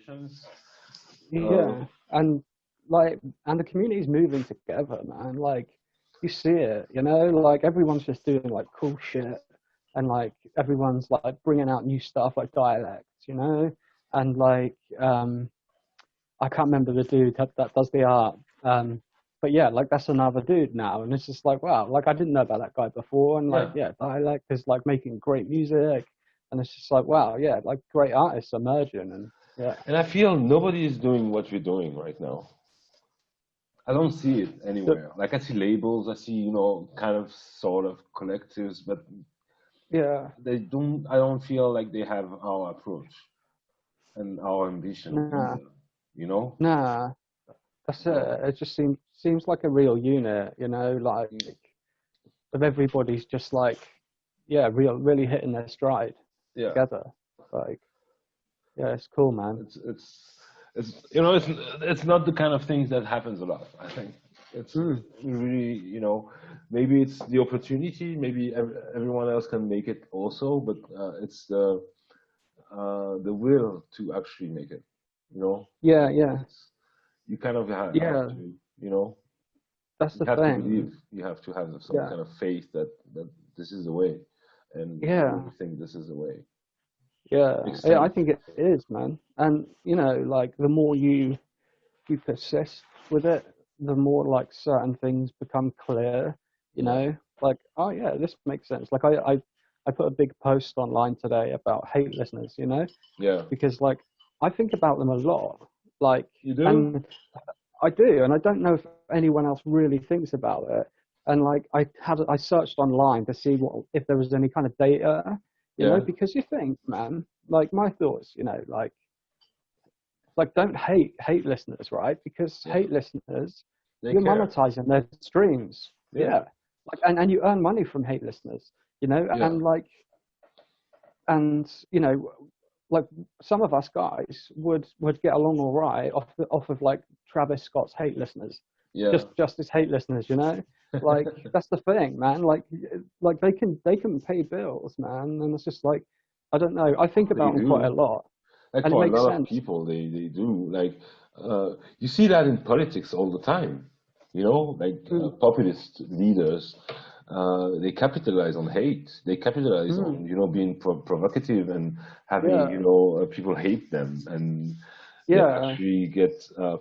generations. Yeah, and like, and the community's moving together, man. Like, you see it, you know, like everyone's just doing like cool shit, and like everyone's like bringing out new stuff like dialects, you know, and like I can't remember the dude that does the art, but yeah, like that's another dude now, and it's just like wow, like I didn't know about that guy before, and like Yeah, yeah, dialect is like making great music, and it's just like wow, yeah, like great artists emerging, and yeah. and I feel nobody is doing what we're doing right now. I don't see it So, anywhere. Like I see labels, I see, kind of sort of collectives, but yeah, they don't. I don't feel like they have our approach and our ambition nah, either. You know? nah, that's it. So It just seems like a real unit, you know, like of everybody's just like, yeah, really hitting their stride yeah, together. Like, yeah, it's cool, man. it's not the kind of things that happens a lot. I think it's Mm, really, maybe it's the opportunity. Maybe everyone else can make it also, but it's the will to actually make it. You know, yeah, yeah, it's you kind of have yeah. to, you know, That's you the have to thing. believe. You have to have some Yeah, kind of faith that this is the way, and you yeah, think this is the way. yeah. Makes Yeah, I sense. think it is, man. And you know, like the more you persist with it, the more like certain things become clear, you Yeah, know, like, oh yeah, this makes sense. Like I put a big post online today about hate listeners, you know, yeah. because like I think about them a lot, like, You do? and I do, and I don't know if anyone else really thinks about it. And like I searched online to see what if there was any kind of data, you know, Yeah, because you think, man, like my thoughts, you know, like don't hate listeners, right? Because yeah. hate listeners, They you're care. monetizing their streams. Yeah, Yeah. Like and you earn money from hate listeners, you know, yeah, and like and you know, like some of us guys would get along all right off of like Travis Scott's hate listeners. yeah. Just as hate listeners, you know? Like that's the thing, man. Like they can pay bills, man. And it's just like I don't know. I think They about them quite a do. lot. Like And it for a makes lot of sense. people, they do. Like you see that in politics all the time. Like Mm, populist leaders, they capitalize on hate. They capitalize mm, on being provocative and having yeah. people hate them, and they Yeah, actually get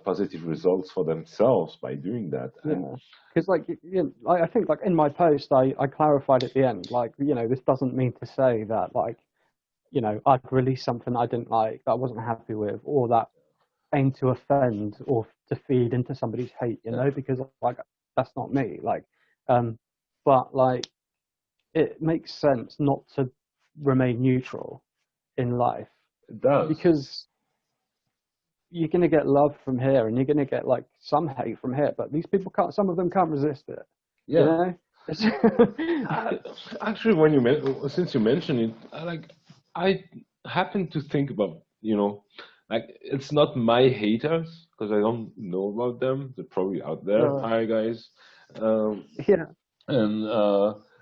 positive results for themselves by doing that. And yeah. Because like you know, I think like in my post, I clarified at the end, like you know, this doesn't mean to say that like you know I'd release something I didn't like, that I wasn't happy with, or that aimed to offend or to feed into somebody's hate, you yeah, know, because like that's not me. Like, um, but like it makes sense not to remain neutral in life it does. because you're going to get love from here and you're going to get like some hate from here, but these people can't, some of them can't resist it, you Yeah. know? I, Actually, since you mentioned it, I happen to think about like it's not my haters because I don't know about them. They're probably out there. uh, Hi guys, um, yeah. and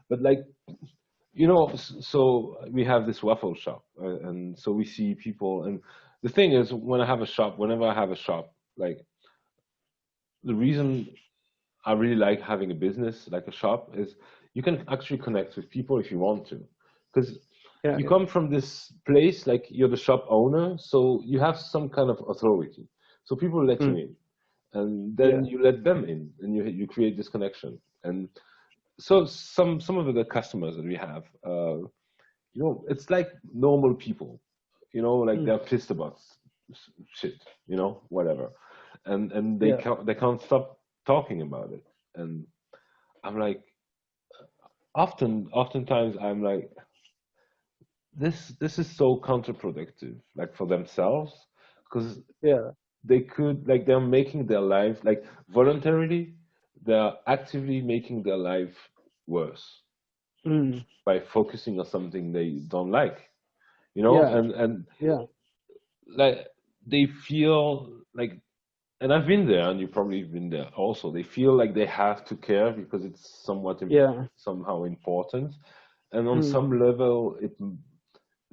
but like so we have this waffle shop, and so we see people. And the thing is, whenever I have a shop, like the reason I really like having a business like a shop is you can actually connect with people if you want to, because Yeah. you come from this place like you're the shop owner, so you have some kind of authority. So people let you Mm, in, and then yeah. you let them in, and you create this connection. And so some of the customers that we have, it's like normal people, like Mm, they're pissed about shit, whatever, and yeah. they can't stop talking about it. And I'm like, oftentimes I'm like, this is so counterproductive, like for themselves, because Yeah. they're making their life like voluntarily, they're actively making their life worse Mm, by focusing on something they don't like, yeah. and Yeah. like they feel like, and I've been there, and you've probably been there also. They feel like they have to care because it's Yeah. somehow important, and on Mm, some level, it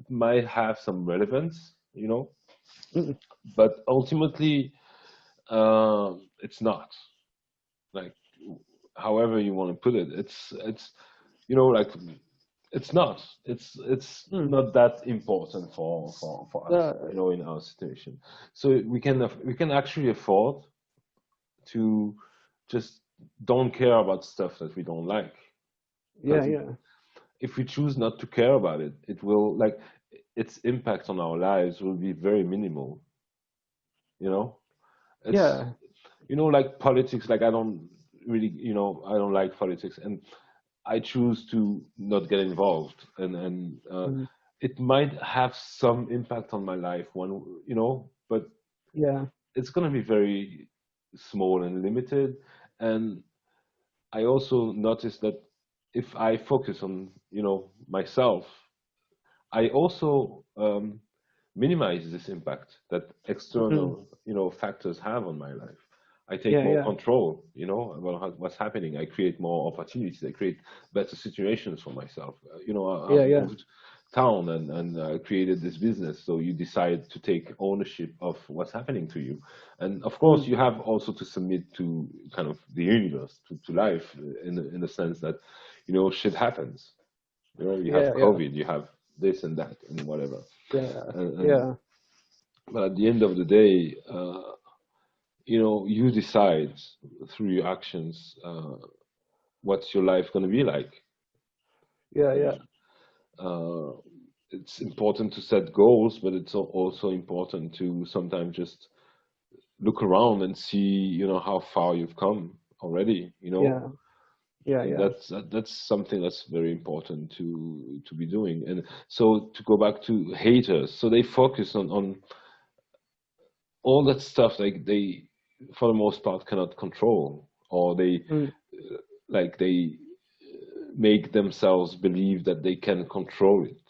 might have some relevance, Mm. But ultimately, it's not. Like, however you want to put it, it's like it's not. It's Mm. not that important for us, in our situation. So we can actually afford to just don't care about stuff that we don't like. Yeah, Because yeah, if we choose not to care about it, it will like its impact on our lives will be very minimal. You know, it's yeah. like politics. Like I don't really, I don't like politics, and I choose to not get involved, and Mm. it might have some impact on my life, but Yeah. it's going to be very small and limited. And I also noticed that if I focus on, myself, I also minimize this impact that Mm. external, factors have on my life. I take Yeah, more yeah, control, about what's happening. I create more opportunities. I create better situations for myself. yeah, I've yeah. moved town and created this business. So you decide to take ownership of what's happening to you. And of course, Mm. you have also to submit to kind of the universe, to life, in the sense that, shit happens. You have Yeah, yeah, COVID, you have this and that and whatever. yeah, And yeah, but at the end of the day, you decide through your actions what's your life going to be like. yeah, yeah. And uh, it's important to set goals, but it's also important to sometimes just look around and see, how far you've come already. Yeah, yeah, And yeah. that's something that's very important to be doing. And so to go back to haters, so they focus on all that stuff, like they for the most part cannot control, or they Mm. like they make themselves believe that they can control it,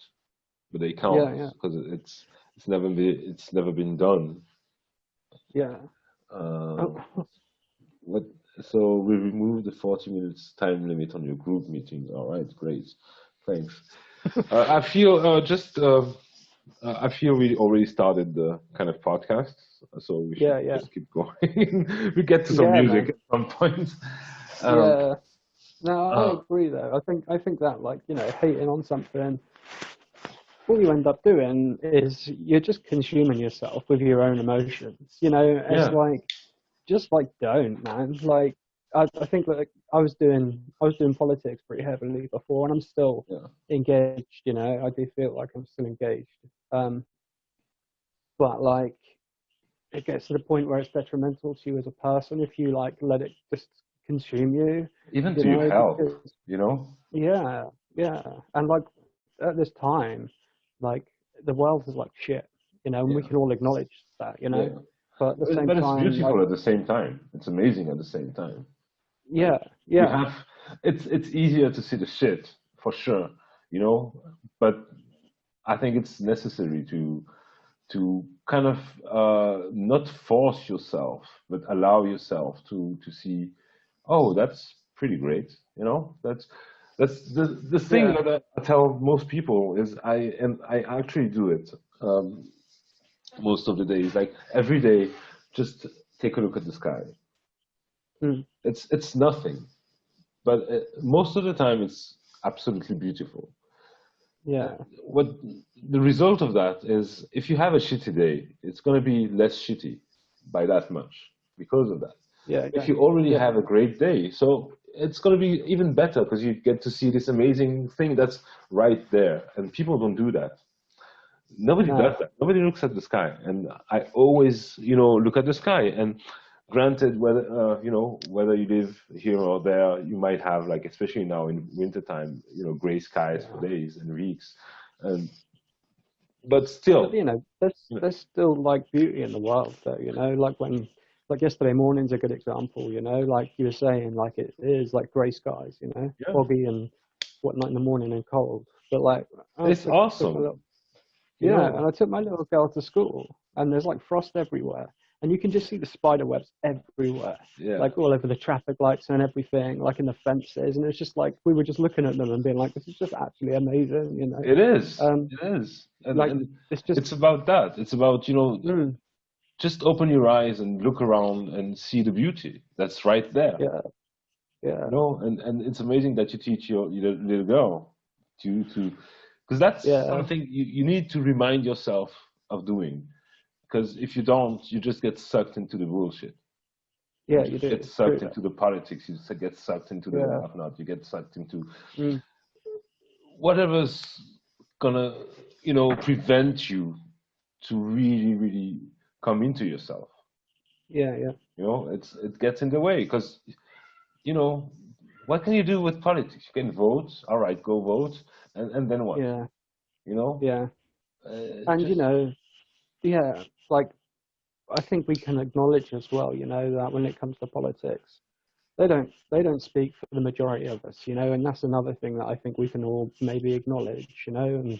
but they Yeah, can't, yeah, because it's never been done. yeah. uh, Oh, what So we removed the 40 minutes time limit on your group meetings. All right, great, thanks. I feel we already started the kind of podcast, so we should yeah, yeah, just keep going. We get to some yeah, music man. at some point. Um, Yeah. No, I uh, agree though. I think that like, hating on something, all you end up doing is you're just consuming yourself with your own emotions. It's yeah, like just like don't, man. Like I think like I was doing politics pretty heavily before, and I'm still yeah, engaged. I do feel like I'm still engaged. Um, but like it gets to the point where it's detrimental to you as a person if you like let it just consume you. even to your health, Because you know. yeah, yeah, and like at this time, like the world is like shit, and we Yeah, can all acknowledge that, yeah, but at the same but it's time, like beautiful at the same time. It's amazing at the same time. Like yeah, we yeah, have, it's easier to see the shit for sure, you know, but I think it's necessary to kind of not force yourself, but allow yourself to see, oh, that's pretty great. That's the thing yeah, that I tell most people is I actually do it most of the days. Like every day, just take a look at the sky. mm, It's nothing, but most of the time it's absolutely beautiful. yeah, What the result of that is, if you have a shitty day, it's going to be less shitty by that much because of that. yeah, If yeah, you already yeah, have a great day, so it's going to be even better because you get to see this amazing thing that's right there, and people don't do that. Nobody does no, that. Nobody looks at the sky, and I always, look at the sky. And granted, whether you live here or there, you might have, like, especially now in wintertime, gray skies for yeah. days and weeks, and but But still, there's you know, there's still like beauty in the world though, like when like yesterday morning's a good example, like you were saying, like it is like grey skies, yeah, foggy and whatnot in the morning and cold. But like I it's took my awesome. little You yeah, know, and I took my little girl to school and there's like frost everywhere. and you can just see the spider webs everywhere, Yeah. like all over the traffic lights and everything, like in the fences. And it's just like we were just looking at them and being like, this is just actually amazing, you know. It is. It is. Like And it's just it's about that. It's about, mm, just open your eyes and look around and see the beauty that's right there. yeah, yeah, And it's amazing that you teach your little girl to because that's yeah, something you need to remind yourself of doing. Because if you don't, you just get sucked into the bullshit. You yeah. You just do. get It's true. sucked into the politics. You just get sucked into the Yeah, whatnot. You get sucked into mm, whatever's gonna, prevent you to really, really come into yourself. yeah, yeah, It gets in the way because, what can you do with politics? You can vote. All right, go vote, and then what? yeah, You know, yeah. And just yeah, like I think we can acknowledge as well, that when it comes to politics, they don't speak for the majority of us, and that's another thing that I think we can all maybe acknowledge, and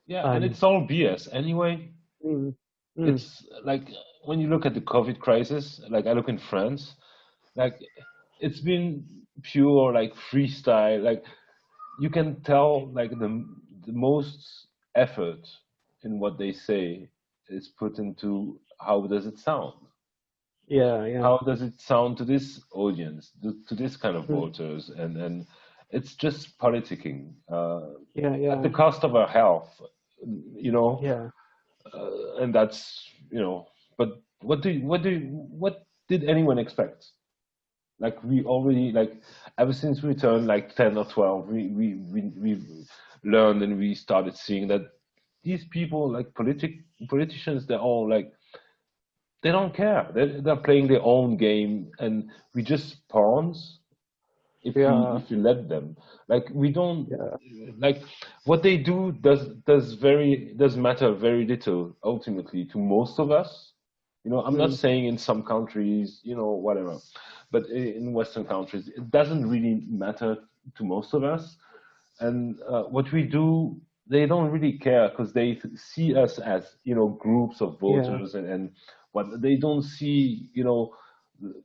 yeah, and it's all BS anyway. mm, mm, It's like when you look at the COVID crisis, like I look in France, like it's been pure like freestyle. Like you can tell like the most effort in what they say is put into how does it sound? yeah, yeah, How does it sound to this audience, to this kind of mm, voters? And it's just politicking yeah, at the yeah, cost of our health, you know. yeah, And that's but what did anyone expect? Like we already like ever since we turned like 10 or 12, we learned and we started seeing that these people like politicians, they're all like they don't care. They're playing their own game, and we just pawns yeah, if you let them. Like we don't yeah, like what they do does matter very little ultimately to most of us. I'm not mm, saying in some countries, whatever, but in Western countries, it doesn't really matter to most of us. And what we do, they don't really care because they see us as groups of yeah, voters, and what they don't see,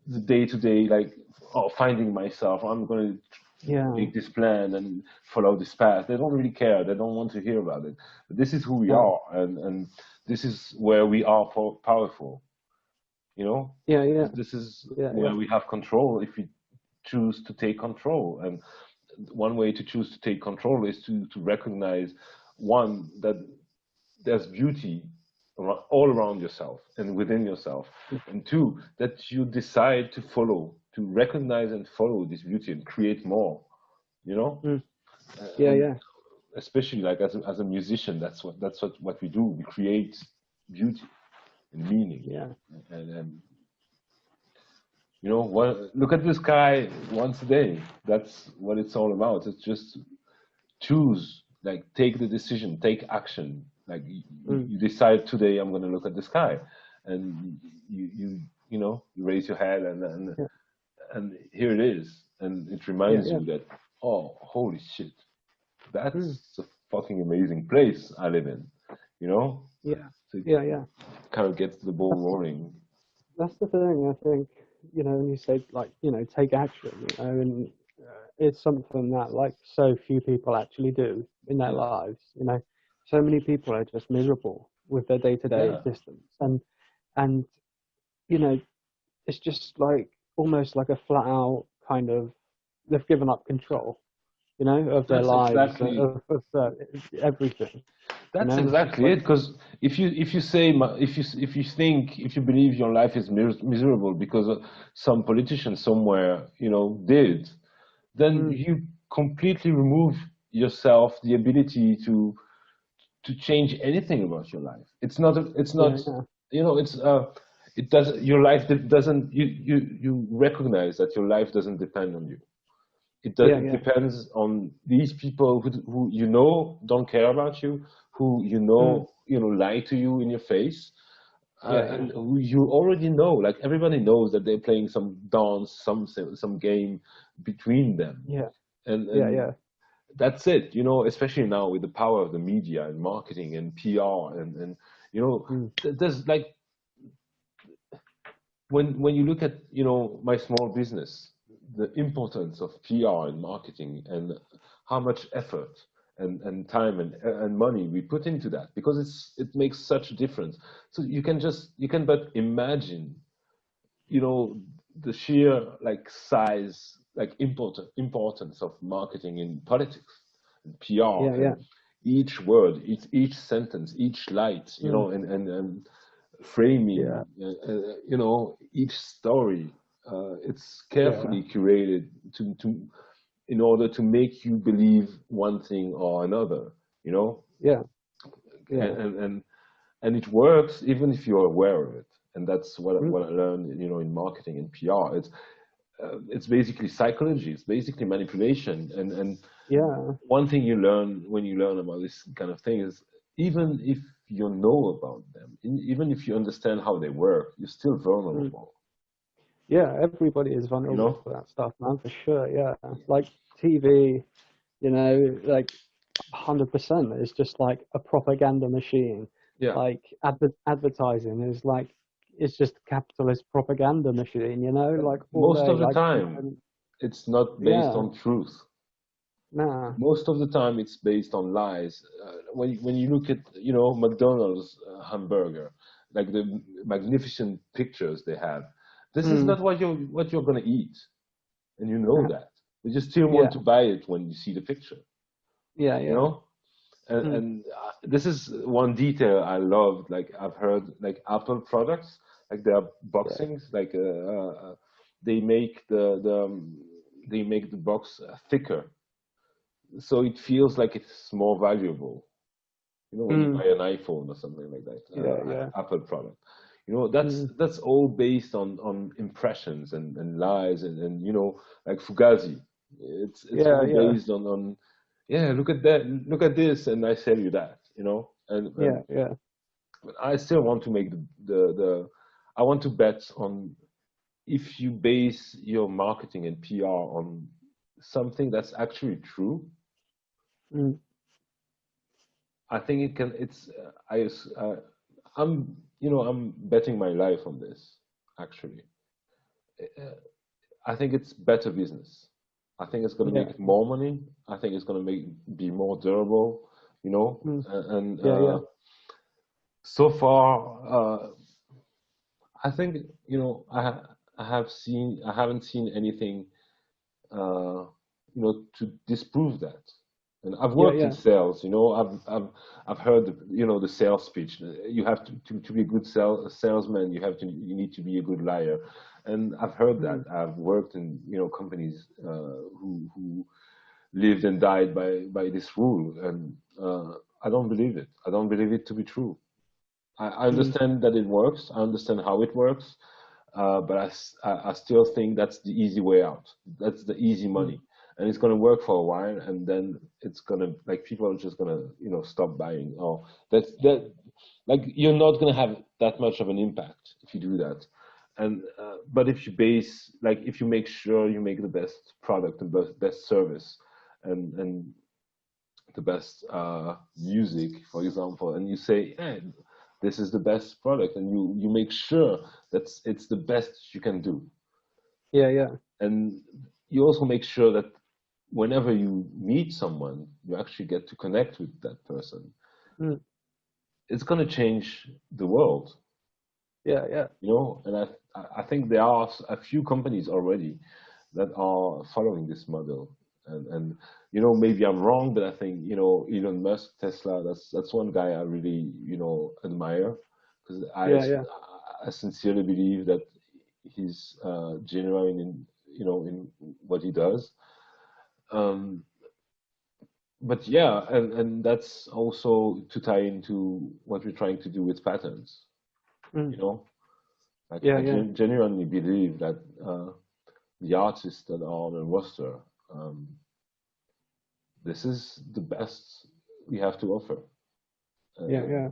the day to day, like, oh, finding myself, I'm going to yeah, make this plan and follow this path. They don't really care. They don't want to hear about it. But this is who we no, are, and this is where we are powerful. yeah, yeah, This is yeah, where yeah, we have control if we choose to take control. And one way to choose to take control is to recognize, one, that there's beauty all around yourself and within yourself, and two, that you decide to recognize and follow this beauty and create more. You know, mm, yeah, and yeah, especially like as a musician, that's what we do. We create beauty and meaning, yeah, and look at the sky once a day. That's what it's all about. It's just choose, like take the decision, take action. Like mm, you decide today, I'm going to look at the sky, and you raise your head, yeah, and here it is, and it yeah, reminds yeah, you that, oh, holy shit, mm, that's a fucking amazing place I live in. You know, yeah, so it yeah, yeah. kind of gets the ball That's rolling. that's the thing. I think when you say like take action, and it's something that like so few people actually do in their Yeah, lives. So many people are just miserable with their day-to-day yeah. existence, and you know it's just like almost like a flat out kind of they've given up control, of their That's lives, exactly of everything, That's and it's just exactly like it. Because if you say if you believe your life is miserable because some politician somewhere did, then mm, you completely remove yourself the ability to change anything about your life. It's yeah, not yeah, it's it does your life doesn't you recognize that your life doesn't depend on you. yeah, It yeah, depends on these people who don't care about you, who mm, lie to you in your face, yeah, yeah, and who you already know. Like everybody knows that they're playing some dance, some game between them, yeah, yeah, and yeah, that's it. Especially now with the power of the media and marketing and PR, and mm, there's like when you look at my small business, the importance of PR and marketing, and how much effort and time and money we put into that, because it makes such a difference. So you can but imagine, the sheer like size, like importance of marketing in politics and PR, Yeah. and each word, each sentence, each light, and framing, Yeah. each story. It's Yeah. carefully curated in order to make you believe one thing or another, you know, Yeah. and Yeah. and and, and it works even if you're aware of it. And that's Mm. what I learned, in marketing and PR. It's basically psychology. It's basically manipulation. And Yeah. one thing you learn when you learn about this kind of thing is, even if you know about them, even if you understand how they work, you're still Mm. vulnerable. Yeah, everybody is You vulnerable know? to that stuff, man, for sure. Yeah, like TV, like 100% is just like a propaganda machine. Yeah. Like advertising is like it's just a capitalist propaganda machine, like all Most day, of the like time, it's not based yeah, on truth. nah, Most of the time, it's based on lies. When you look at McDonald's hamburger, like the magnificent pictures they have, this is mm, not what you're gonna eat, and you know nah, that. You just still want yeah, to buy it when you see the picture. yeah, You yeah, know, and, mm, and this is one detail I loved. Like, I've heard like Apple products, like their yeah, boxings, like they make they make the box thicker, so it feels like it's more valuable. When you mm, buy an iPhone or something like that, yeah, yeah, Apple product. That's mm, all based on impressions and lies, and like Fugazi. It's yeah, all yeah, based on yeah, look at that, look at this, and I sell you that. And yeah, yeah, but I still want to make the I want to bet on, if you base your marketing and PR on something that's actually true, mm, I think it can. I'm betting my life on this. Actually, Uh, I think it's better business. I think it's going to yeah, make more money. I think it's going to be more durable. mm, And yeah, yeah, so far, I think I haven't seen anything to disprove that. And I've yeah, worked in yeah, sales. I've heard the sales speech. You have to be a good salesman. You need to be a good liar. And I've heard that. mm, I've worked in companies who lived and died by this rule, and I don't believe it. I don't believe it to be true. I mm, understand that it works. I understand how it works, but I still think that's the easy way out. That's the easy mm, money, and it's gonna work for a while, and then it's gonna, like, people are just gonna stop buying. Oh, that like, you're not gonna have that much of an impact if you do that. And but if you if you make sure you make the best product and best service, and the best music, for example, and you say, hey, this is the best product, and you make sure that it's the best you can do, yeah, yeah, and you also make sure that whenever you meet someone, you actually get to connect with that person. mm, It's going to change the world, yeah, yeah, and I think there are a few companies already that are following this model. And maybe I'm wrong, but I think Elon Musk, Tesla, that's one guy I really admire, because yeah, yeah, I sincerely believe that he's genuine in what he does. Um, but yeah, and that's also to tie into what we're trying to do with patterns. mm, You know, like, yeah, I yeah, genuinely believe that the artists that are on the roster, um, this is the best we have to offer. yeah, And yeah,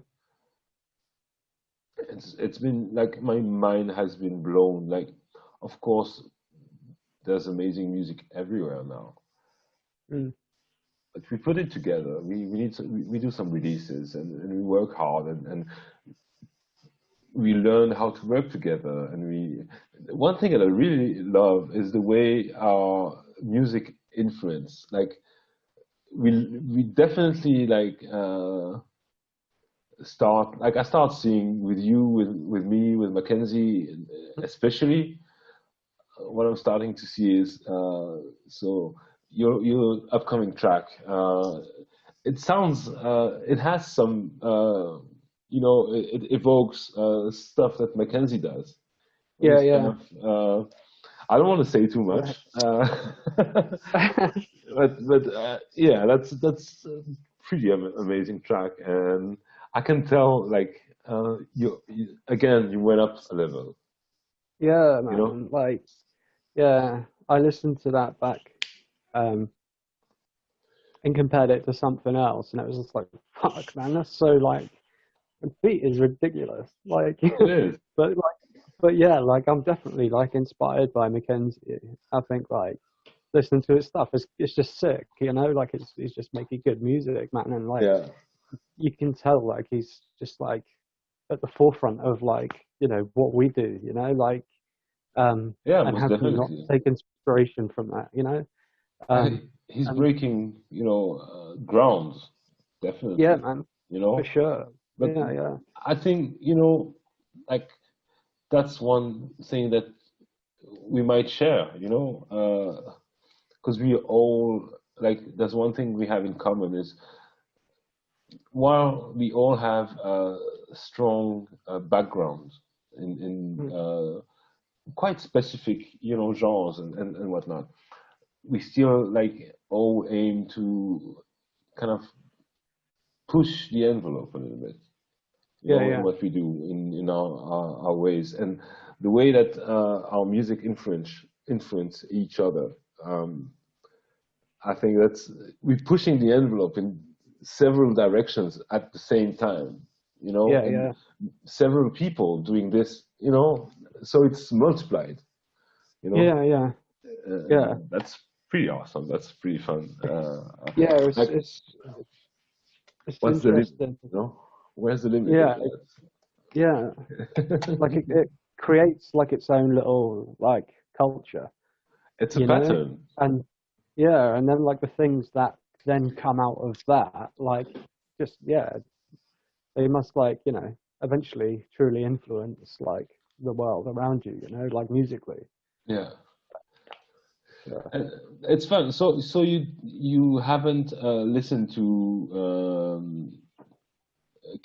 it's been like, my mind has been blown. Like, of course, there's amazing music everywhere now, mm, but we put it together. We do some releases, and we work hard, and we learned how to work together, and one thing that I really love is the way our music influence. Like we definitely like I start seeing with you, with me, with Mackenzie, especially what I'm starting to see is so your upcoming track. It sounds it has some it evokes stuff that Mackenzie does. Yeah, This kind yeah. of I don't want to say too much, but yeah, that's a pretty amazing track, and I can tell like you again you went up a level, Yeah, you know. man. Like, yeah, I listened to that back, um, and compared it to something else, and it was just like, fuck, man, that's so like the beat is ridiculous. Like, It is. but yeah, like I'm definitely like inspired by Mackenzie. I think like listening to his stuff is it's just sick, you know. Like he's just making good music, man, and like Yeah. you can tell like he's just like at the forefront of like what we do, like Yeah, and most how can you not definitely. take inspiration from that, And he's and breaking, grounds, yeah, definitely, man, you for know. sure, But yeah, I think, like that's one thing that we might share, because we all like there's one thing we have in common is while we all have strong backgrounds in mm, quite specific, genres and whatnot, we still like all aim to kind of push the envelope a little bit, yeah, in yeah, what we do in our ways, and the way that our music influence each other. Um, I think that's we're pushing the envelope in several directions at the same time, yeah, and yeah, several people doing this, so it's multiplied, you know, yeah, yeah, yeah, and that's pretty awesome. That's pretty fun. yeah. It's Like, it's it's what's the limit? interesting. Where's the limit of Yeah, yeah. Like that? it creates like its own little like culture, It's a you know, pattern. and yeah, and then like the things that then come out of that, like just they must like eventually truly influence like the world around you, like musically. Yeah. Yeah. Uh, it's fun. So you haven't listened to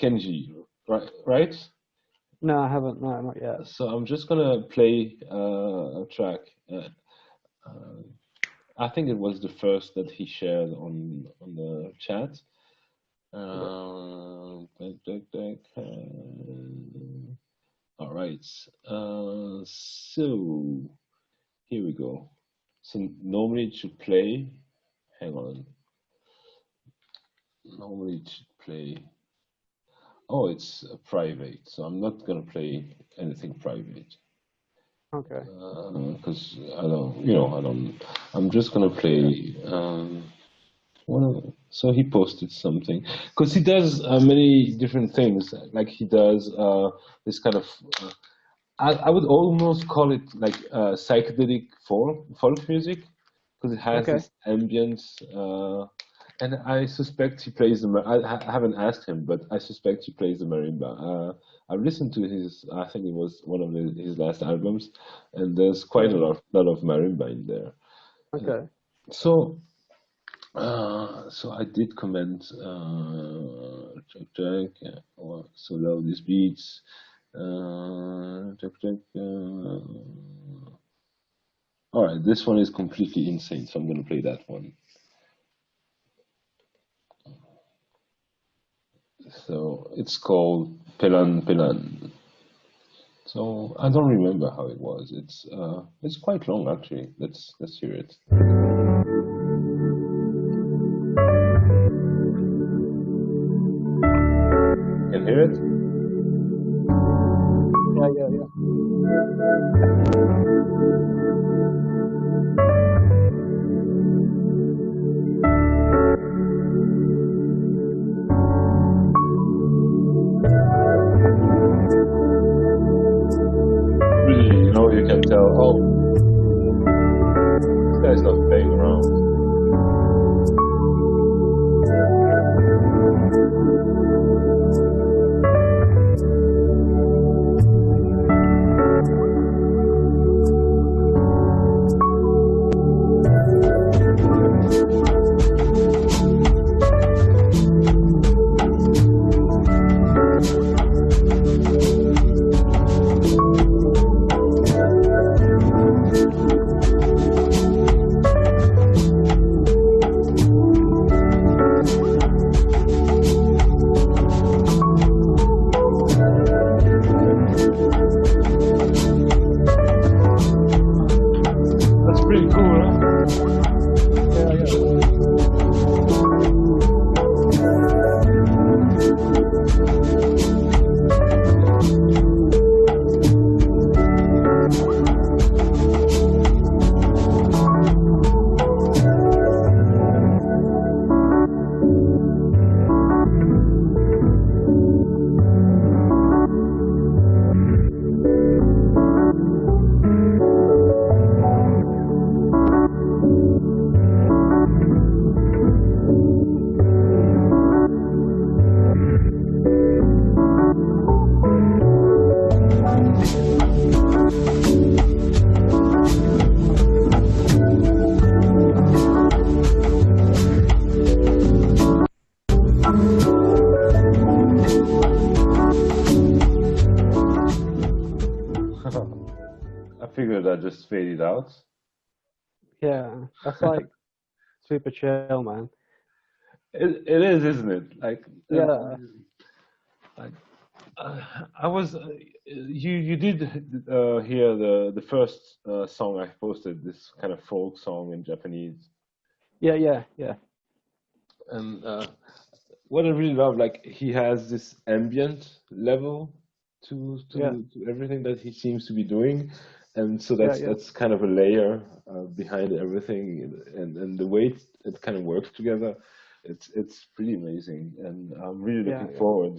Kenji, right? Right. No, I haven't. No, not yet. So I'm just gonna play a track. Uh, I think it was the first that he shared on the chat. Okay. Back, back, back, all right. So here we go. So normally it should play. Hang on. Normally it should play. Oh, it's private, so I'm not gonna play anything private Okay. because I don't. I'm just gonna play. So he posted something because he does many different things. Like he does this kind of. I would almost call it like psychedelic folk music because it has Okay. this ambience. And I suspect he plays the. I haven't asked him, but I suspect he plays the marimba. I've listened to his. I think it was one of his last albums, and there's quite Yeah. a lot of marimba in there. Okay. So, so I did comment. Check check. So love these beats. Check check. All right, this one is completely insane, so I'm gonna play that one. So it's called Pelan Pelan. So I don't remember how it was. It's quite long actually. Let's hear it. Can hear it? Yeah. Yeah. Yeah. you can tell, oh, this guy's not playing around. That just faded out. Yeah, that's like super chill, man. It is, isn't it? Like, yeah. Like, I was you did hear the first song I posted, this kind of folk song in Japanese. Yeah. And what I really love, like, he has this ambient level to everything that he seems to be doing. And so that's kind of a layer behind everything, and the way it kind of works together, it's pretty amazing, and I'm really looking forward,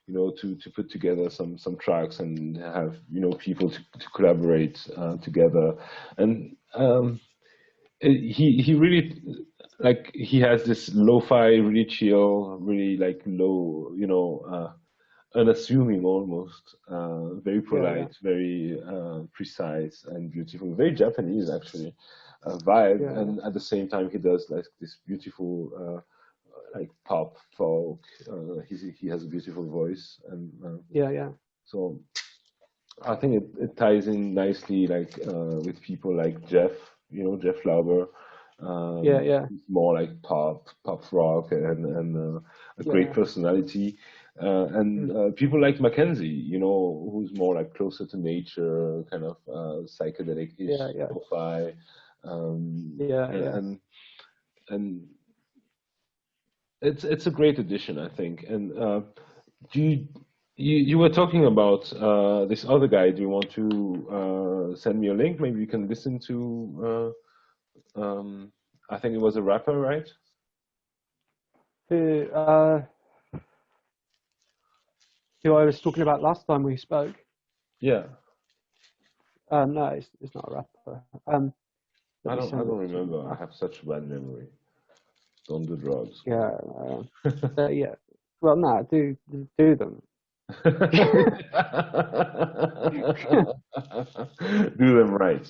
to put together some tracks and have people to collaborate together, and he really, like, he has this lo-fi, really chill, really like low, unassuming almost, very polite, very precise and beautiful, very Japanese actually, vibe. And at the same time, he does like this beautiful, like pop folk. He has a beautiful voice, and so I think it ties in nicely, like with people like Jeff, Jeff Lauber. He's more like pop rock, and a great personality. And people like Mackenzie, who's more like closer to nature, kind of psychedelic-ish lo-fi. And it's a great addition, I think. And you were talking about this other guy. Do you want to send me a link? Maybe you can listen to. I think it was a rapper, right? Who I was talking about last time we spoke. Yeah. No, it's not a rapper. I don't remember. I have such bad memory. Don't do drugs. Yeah. Yeah. Well, no, do them. Do them right.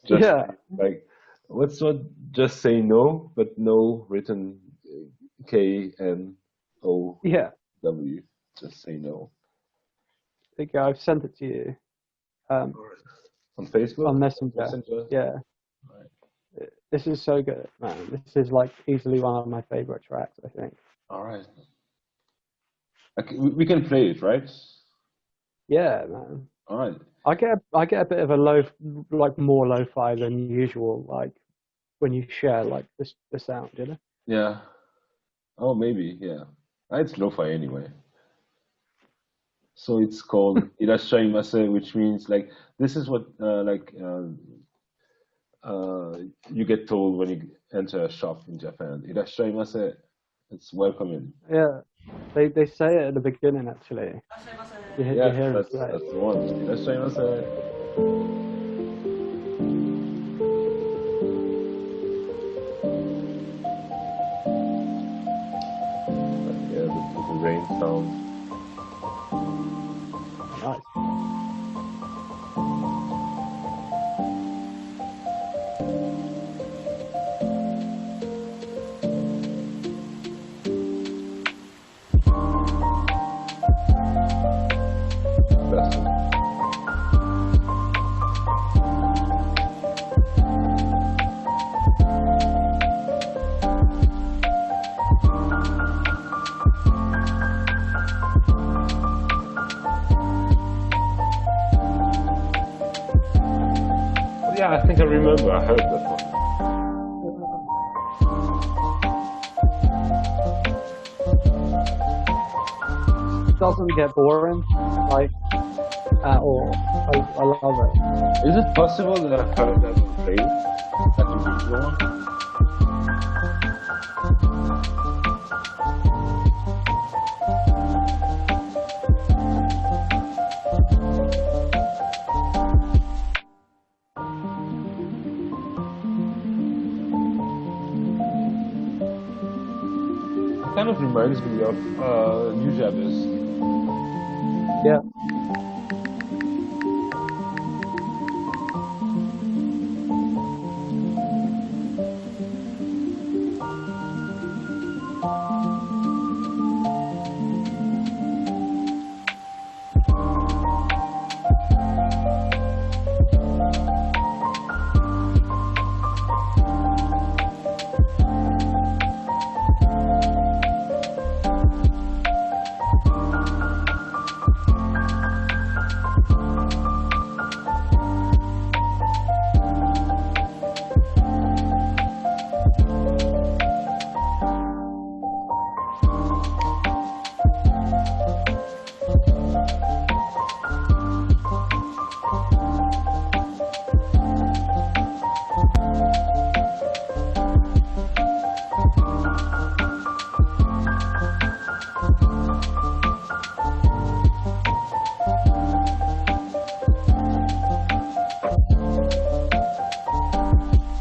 Like, what's what? Just say no, but no written KNOW. Yeah. Just say no. Okay, I've sent it to you. On Facebook? On Messenger. Yeah. Right. This is so good, man. This is like easily one of my favorite tracks, I think. All right. Okay, we can play it, right? Yeah, man. All right. I get a bit of a more lo-fi than usual, like when you share like the sound, Yeah. Oh, maybe. Yeah. It's lo-fi anyway. So it's called Irashaimase, which means like this is what you get told when you enter a shop in Japan. Irashaimase, it's welcome in. Yeah, they say it at the beginning actually. That's the one. Irashaimase. Yeah, the rain sound. Nice. Yeah, I think I remember. I heard that one. It doesn't get boring, like, at all. I love it. Is it possible that I've heard that on play? That original one? Kind of reminds me of New Jabbers. Yeah.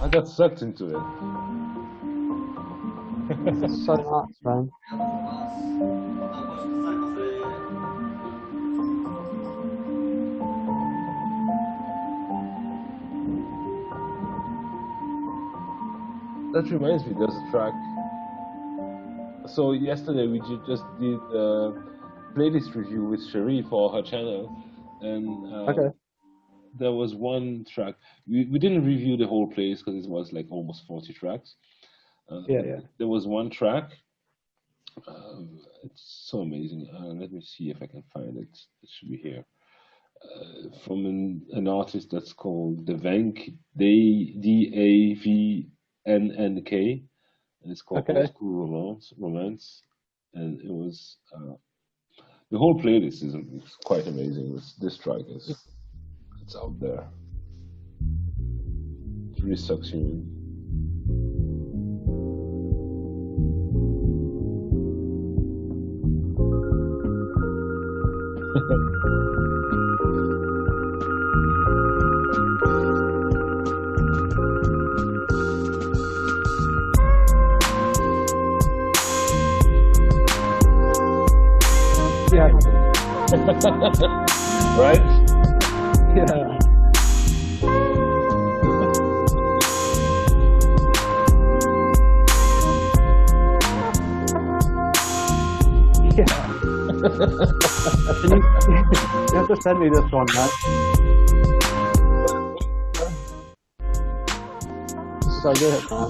I got sucked into it. It's so nuts, man. That reminds me, there's a track. So yesterday we just did a playlist review with Cherie for her channel, and Okay. there was one track. We didn't review the whole playlist because it was like almost 40 tracks. Yeah. There was one track. It's so amazing. Let me see if I can find it. It should be here. From an artist that's called Davank, Davnnk, and it's called Okay. Old School Romance, and it was the whole playlist is quite amazing. This track is it's out there. It really sucks you in. Yeah. Right? Yeah. Yeah. You have to send me this one, man. This is so good, man.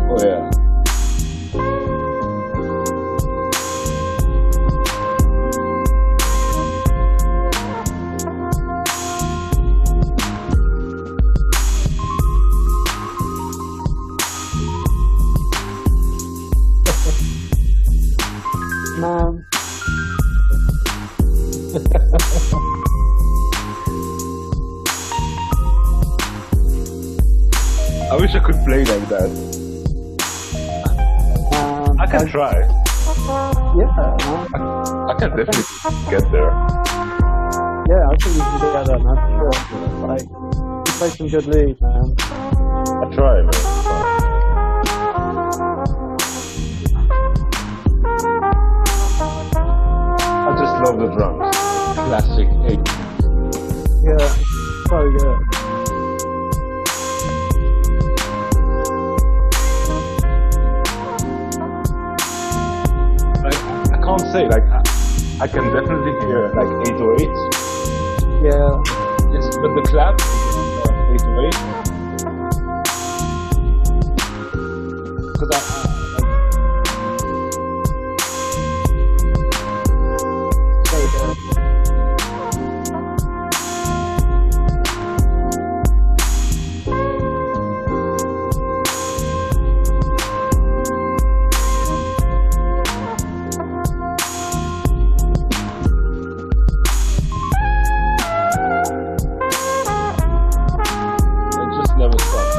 Oh yeah. Man. I wish I could play like that. I can try. Yeah, man. I can definitely get there. Yeah, I think we can get that, man, for sure. Like, you play some good lead, man. I try, man. I just love the drums. Classic 80s. Yeah, so good. Like, I can't say, like, I can definitely hear, like, 808s. Yeah. Yes, but the clap is 808. Because So good. it just never stops.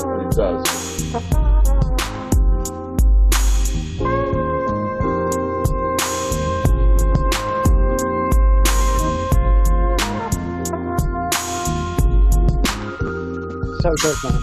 And it does. So good, man.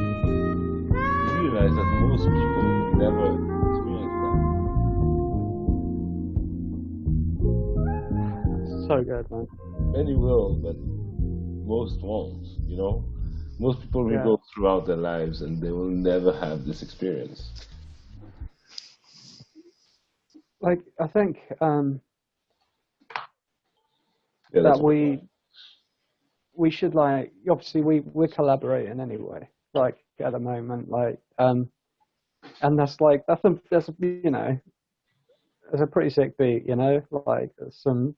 You realize that most people never experience that. So good, man. Many will, but most won't, you know? Most people will Yeah. go throughout their lives and they will never have this experience. Like, I think Yeah, that's that we should, like, obviously we're collaborating anyway, like at the moment, like and that's like that's a you know, it's a pretty sick beat, you know, like some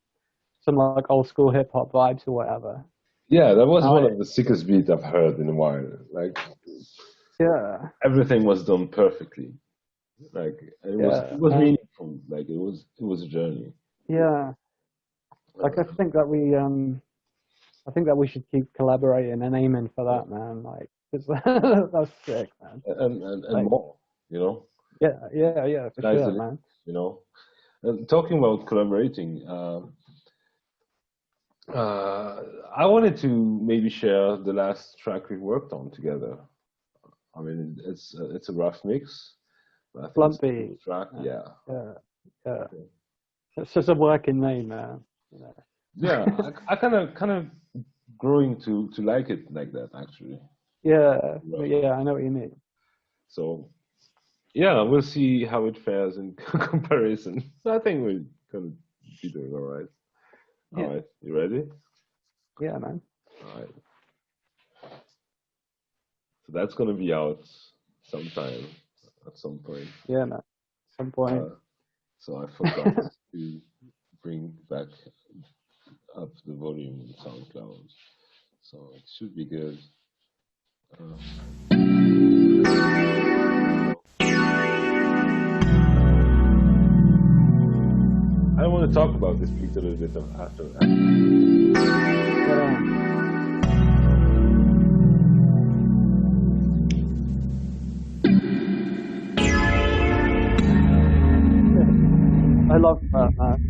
like old school hip hop vibes or whatever. yeah, that was one of the sickest beats I've heard in a while. Like Yeah. everything was done perfectly. Like it was Yeah. meaningful. Like it was a journey. Yeah. Like I think that we should keep collaborating and aiming for that, man. Like, 'cause that's sick, man. And Like, more, you know. yeah, for Guys, sure, man. you know. And talking about collaborating, I wanted to maybe share the last track we worked on together. I mean, it's a rough mix, but I think it's a Lumpy. cool track. Yeah. Yeah. It's just a working name, man. You know. Yeah, I kind of growing to like it like that actually. Yeah, I know what you mean. So yeah, we'll see how it fares in comparison. I think we're gonna be doing all right. Yeah. All right, you ready? Yeah, man. All right. So that's gonna be out sometime at some point. Yeah, man. At some point. So I forgot to bring back up the volume in SoundCloud. So it should be good. I want to talk about this piece a little bit after that. I love that, man.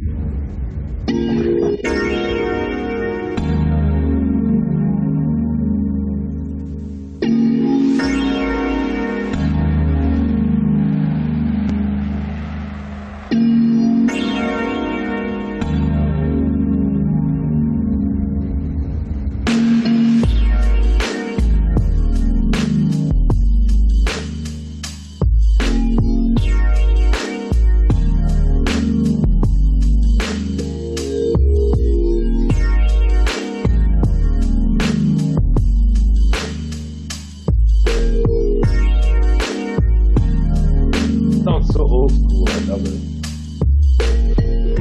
Sounds so old school, I love it.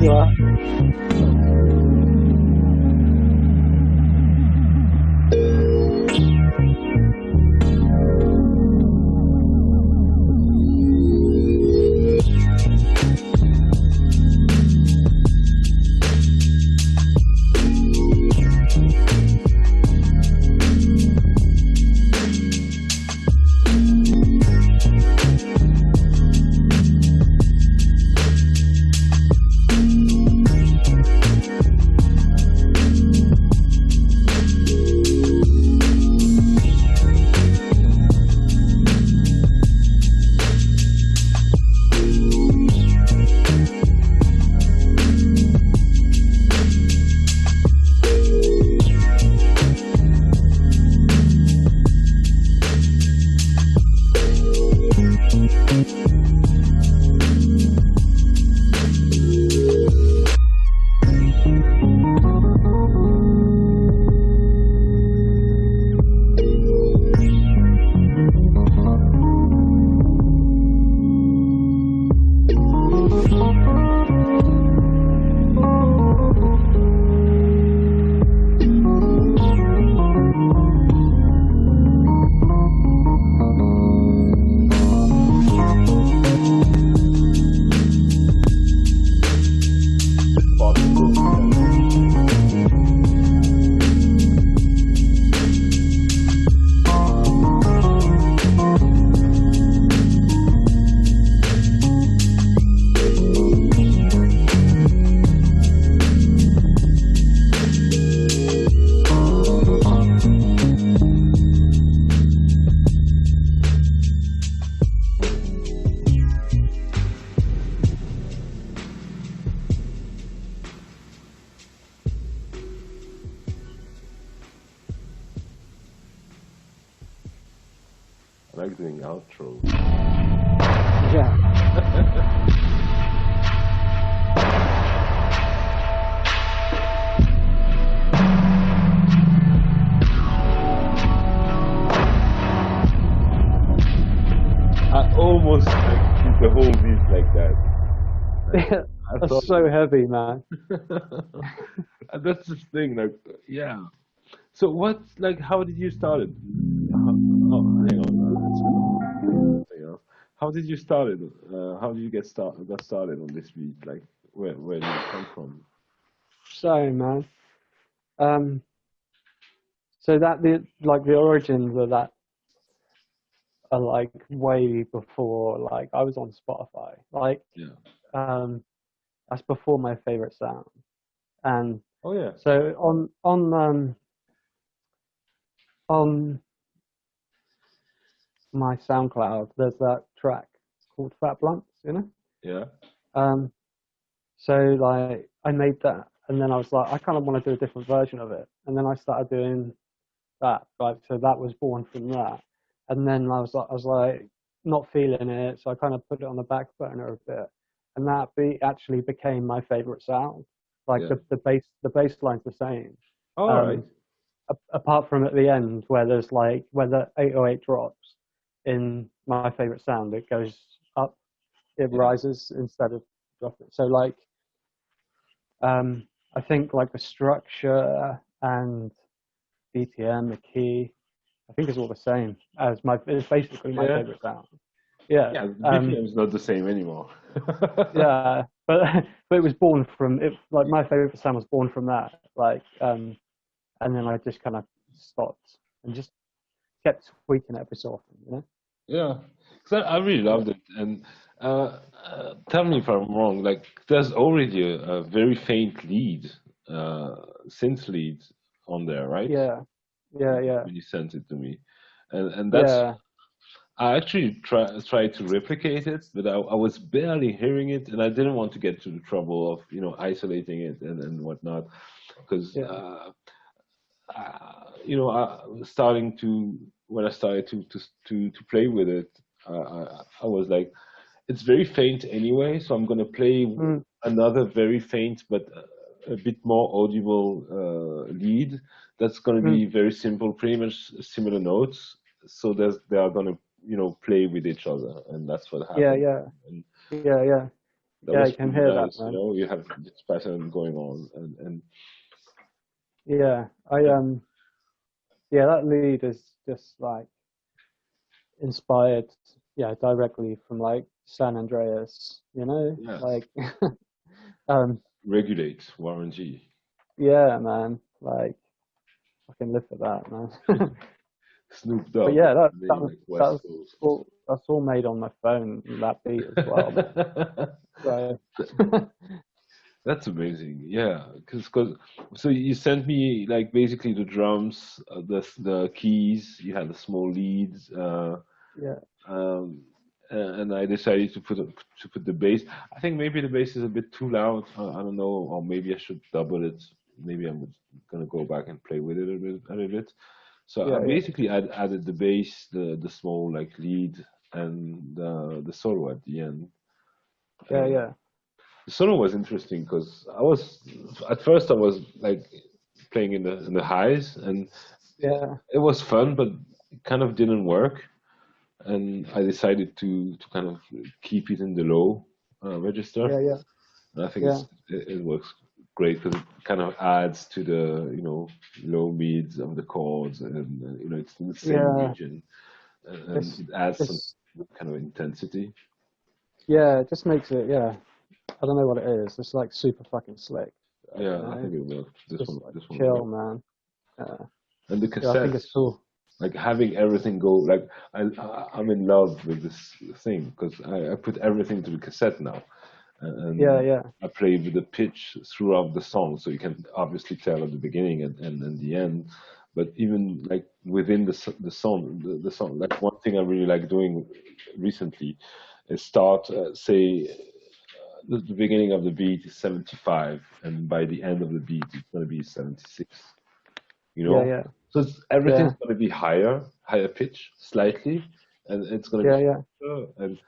Yeah. like doing outro. Yeah. I almost like did the whole beat like that. Yeah, I that's thought so heavy, man. that's the thing, like, yeah. So what, like, how did you start it? Hang on, how did you start it? How did you got started on this beat? Like, where did it come from? So, man. So that the origins of that are like way before like I was on Spotify. Like, Yeah. that's before my favorite sound. And Oh yeah. so on my SoundCloud, there's that track called Fat Blunts, you know. Yeah. So like I made that, and then I was like, I kind of want to do a different version of it, and then I started doing that. Like, so that was born from that, and then I was like not feeling it, so I kind of put it on the back burner a bit, and that beat actually became my favorite sound. Like Yeah. the bass line's the same. All right. Apart from at the end where there's like where the 808 drops in my favorite sound, it goes up, it Yeah. rises instead of dropping. So like I think like the structure and BTM, the key, I think it's all the same as it's basically my Yeah. favorite sound. Yeah. Yeah. The BPM is not the same anymore. Yeah, but it was born from it. Like my favorite sound was born from that. Like, and then I just kind of stopped and just kept tweaking it every so often, you know? Yeah, because I really Yeah, loved it. And tell me if I'm wrong. Like, there's already a very faint lead, synth lead on there, right? yeah, yeah, yeah, When you sent it to me, and that's yeah, I actually tried to replicate it, but I was barely hearing it, and I didn't want to get to the trouble of isolating it and whatnot, because yeah, starting to when I started to play with it, I was like, it's very faint anyway, so I'm gonna play mm, another very faint but a bit more audible lead. That's gonna mm, be very simple, pretty much similar notes. So they are gonna play with each other, and that's what yeah, happened. yeah, And yeah, yeah, that yeah. I was can pretty hear that, nice. man. You have this pattern going on, and Yeah, yeah, that lead is just like inspired, yeah, directly from like San Andreas, you know, yeah, like, um, regulate Warren G. yeah, man, like I can live for that, man. Snoop But Dogg, yeah, maybe like West that's Coast. that's all made on my phone, that beat as well, man. So That's amazing. Yeah, because so you sent me like basically the drums, the keys. You had the small leads, yeah, um, and I decided to put the bass. I think maybe the bass is a bit too loud. I don't know, or maybe I should double it. Maybe I'm gonna go back and play with it a little bit. So I yeah, yeah, basically added the bass, the small like lead, and the solo at the end. yeah, yeah, The solo was interesting because at first I was like playing in the highs, and yeah, it was fun, but it kind of didn't work. And I decided to kind of keep it in the low register. yeah, yeah, And I think yeah, it works great because it kind of adds to the low mids of the chords, and it's in the same yeah. region, and It's it adds some it's kind of intensity. yeah, it just makes it, yeah. I don't know what it is. It's like super fucking slick. You Yeah, I know, think it worked. it's just like This one chill, worked. man. And the Yeah, I think it's cassettes, cool. like having everything go, like I'm in love with this thing because I put everything to the cassette now, Yeah, and yeah, I play with the pitch throughout the song, so you can obviously tell at the beginning and the end. But even like within the song, the song, like one thing I really like doing recently is start say the beginning of the beat is 75, and by the end of the beat it's going to be 76. you yeah, know. yeah, So yeah, everything's going to be higher pitch, slightly, and it's gonna Yeah, be yeah, and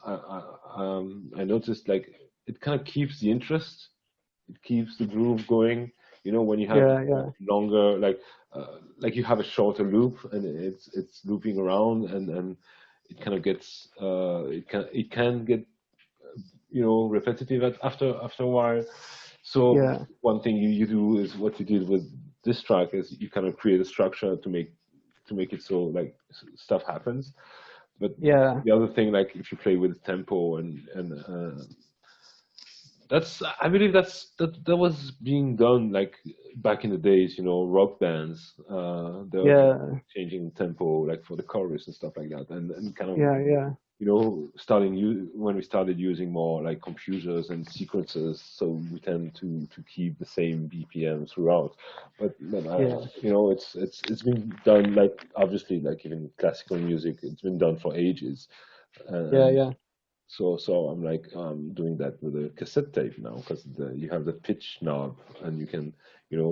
I noticed like it kind of keeps the interest, it keeps the groove going. You know, when you have yeah, yeah, longer, like you have a shorter loop and it's looping around, and it kind of gets it can get repetitive after a while. So yeah, one thing you do is what you did with this track is you kind of create a structure to make it so like stuff happens. But yeah, the other thing, like if you play with tempo and I believe that was being done like back in the days, rock bands, they're yeah, changing tempo like for the chorus and stuff like that, and kind of yeah, yeah, when we started using more like computers and sequencers, so we tend to keep the same BPM throughout. But yeah, it's been done like obviously like even classical music, it's been done for ages, yeah, and yeah, so I'm like doing that with a cassette tape now because you have the pitch knob and you can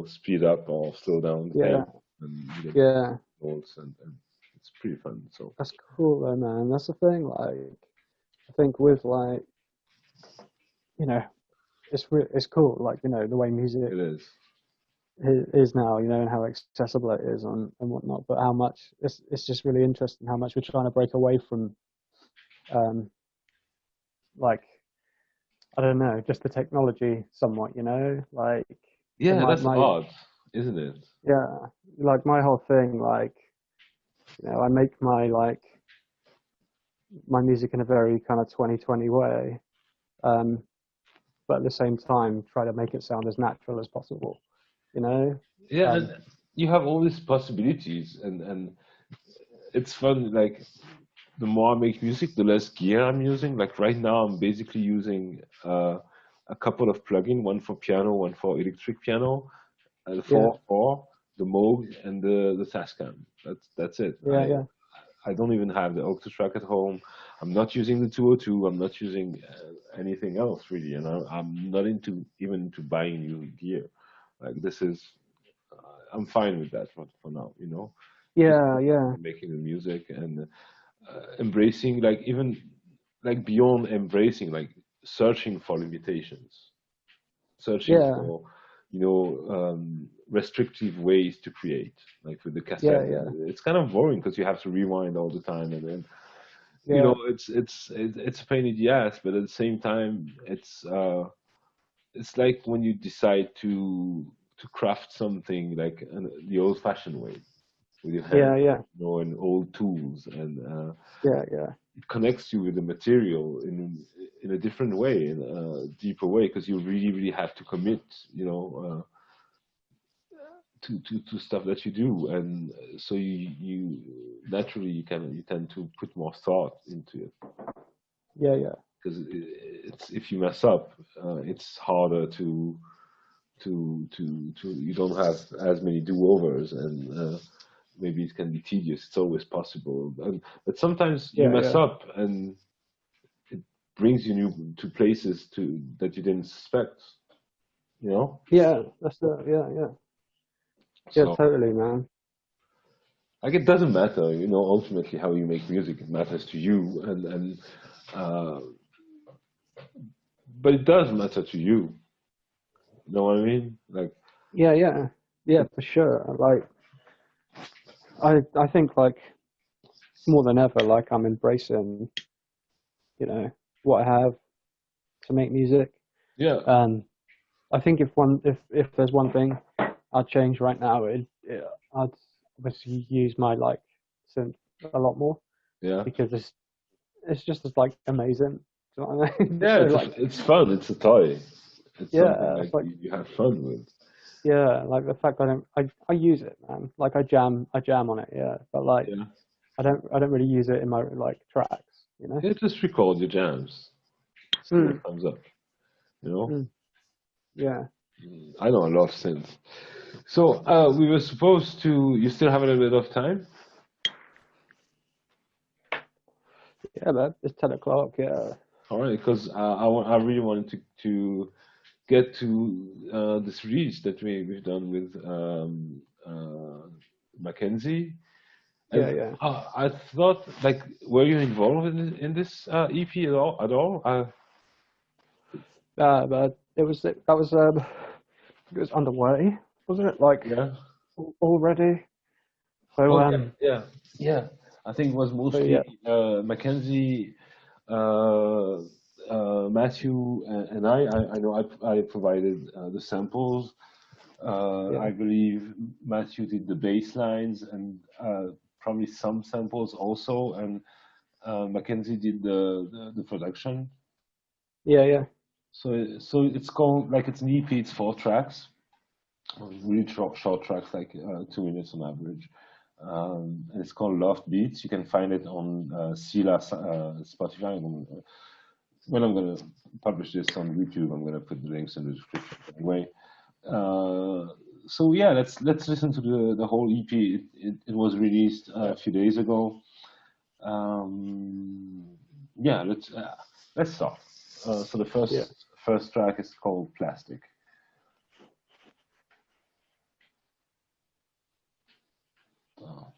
speed up or slow down the yeah, tape and you get yeah. notes and it's pretty fun. So That's cool though, man. That's the thing. Like, I think with like, you know, it's cool. Like, the way music it is. is now, and how accessible it is and whatnot. But how much it's just really interesting how much we're trying to break away from, um, like, I don't know, just the technology somewhat. Like, in Yeah, my that's my odd, isn't it? yeah, like my whole thing, like, I make my music in a very kind of 2020 way. Um, but at the same time try to make it sound as natural as possible. You know? Yeah, Um, and you have all these possibilities, and it's fun. Like the more I make music, the less gear I'm using. Like right now, I'm basically using a couple of plugins, one for piano, one for electric piano, the yeah, 4/4, the Moog, and the Tascam. That's it. yeah, yeah, I don't even have the Octatrack at home. I'm not using the 202. I'm not using anything else really, and I'm not even into buying new gear. Like this is, I'm fine with that for now. Just yeah, yeah, making the music and embracing, like even like beyond embracing, like searching for limitations, searching yeah, for restrictive ways to create, like with the yeah, cassette. yeah, It's kind of boring because you have to rewind all the time, and then yeah, it's a pain in the ass, but at the same time it's like when you decide to craft something like the old-fashioned way with your yeah, hands, yeah, and old tools, and yeah, yeah, it connects you with the material in a different way, in a deeper way, because you really, really have to commit, to stuff that you do, and so you naturally you tend to put more thought into it, yeah, yeah, because it's if you mess up, it's harder to you don't have as many do-overs, and maybe it can be tedious. It's always possible, but sometimes you yeah, mess yeah, up and it brings you to places that you didn't suspect, you know. yeah. That's the yeah, yeah, yeah. So Totally, man. like it doesn't matter, ultimately how you make music. It matters to you, and uh, but it does matter to you. You know what I mean? Like Yeah, yeah, yeah, for sure. Like, I think like more than ever, like I'm embracing, what I have to make music. yeah, Um, I think if there's one thing I'd change right now, I'd obviously use my like synth a lot more yeah, because it's just as like amazing. Do you know what I mean? yeah. So It's like it's fun. It's a toy. It's something yeah, like it's like you have fun with. yeah, like the fact I use it, man. Like I jam on it, yeah. But like Yeah, I don't really use it in my like tracks, you know? yeah. Just record your jams. See Mm, what comes up. You know. mm, yeah. I know a lot since. So we were supposed to. You still have a little bit of time. Yeah, man. It's 10 o'clock, yeah. All right, because I really wanted to get to this reach that we've done with Mackenzie, Yeah, yeah. I thought, like, were you involved in this EP at all? At all? But it was underway, wasn't it? Like Yeah. already. So Oh yeah, yeah, yeah. I think it was so yeah, mostly Mackenzie, uh, Matthew, and I know I provided the samples. yeah, I believe Matthew did the bass lines and probably some samples also, and Mackenzie did the production. yeah, yeah, So it's called, like, it's an EP. It's 4 tracks, really short tracks, like 2 minutes on average. And it's called Loft Beats. You can find it on Sila Spotify. When I'm gonna publish this on YouTube, I'm gonna put the links in the description. Anyway, uh, so yeah, let's listen to the whole EP. It was released yeah, a few days ago. Yeah, let's start. So the yeah. first track is called Plastic. Uh,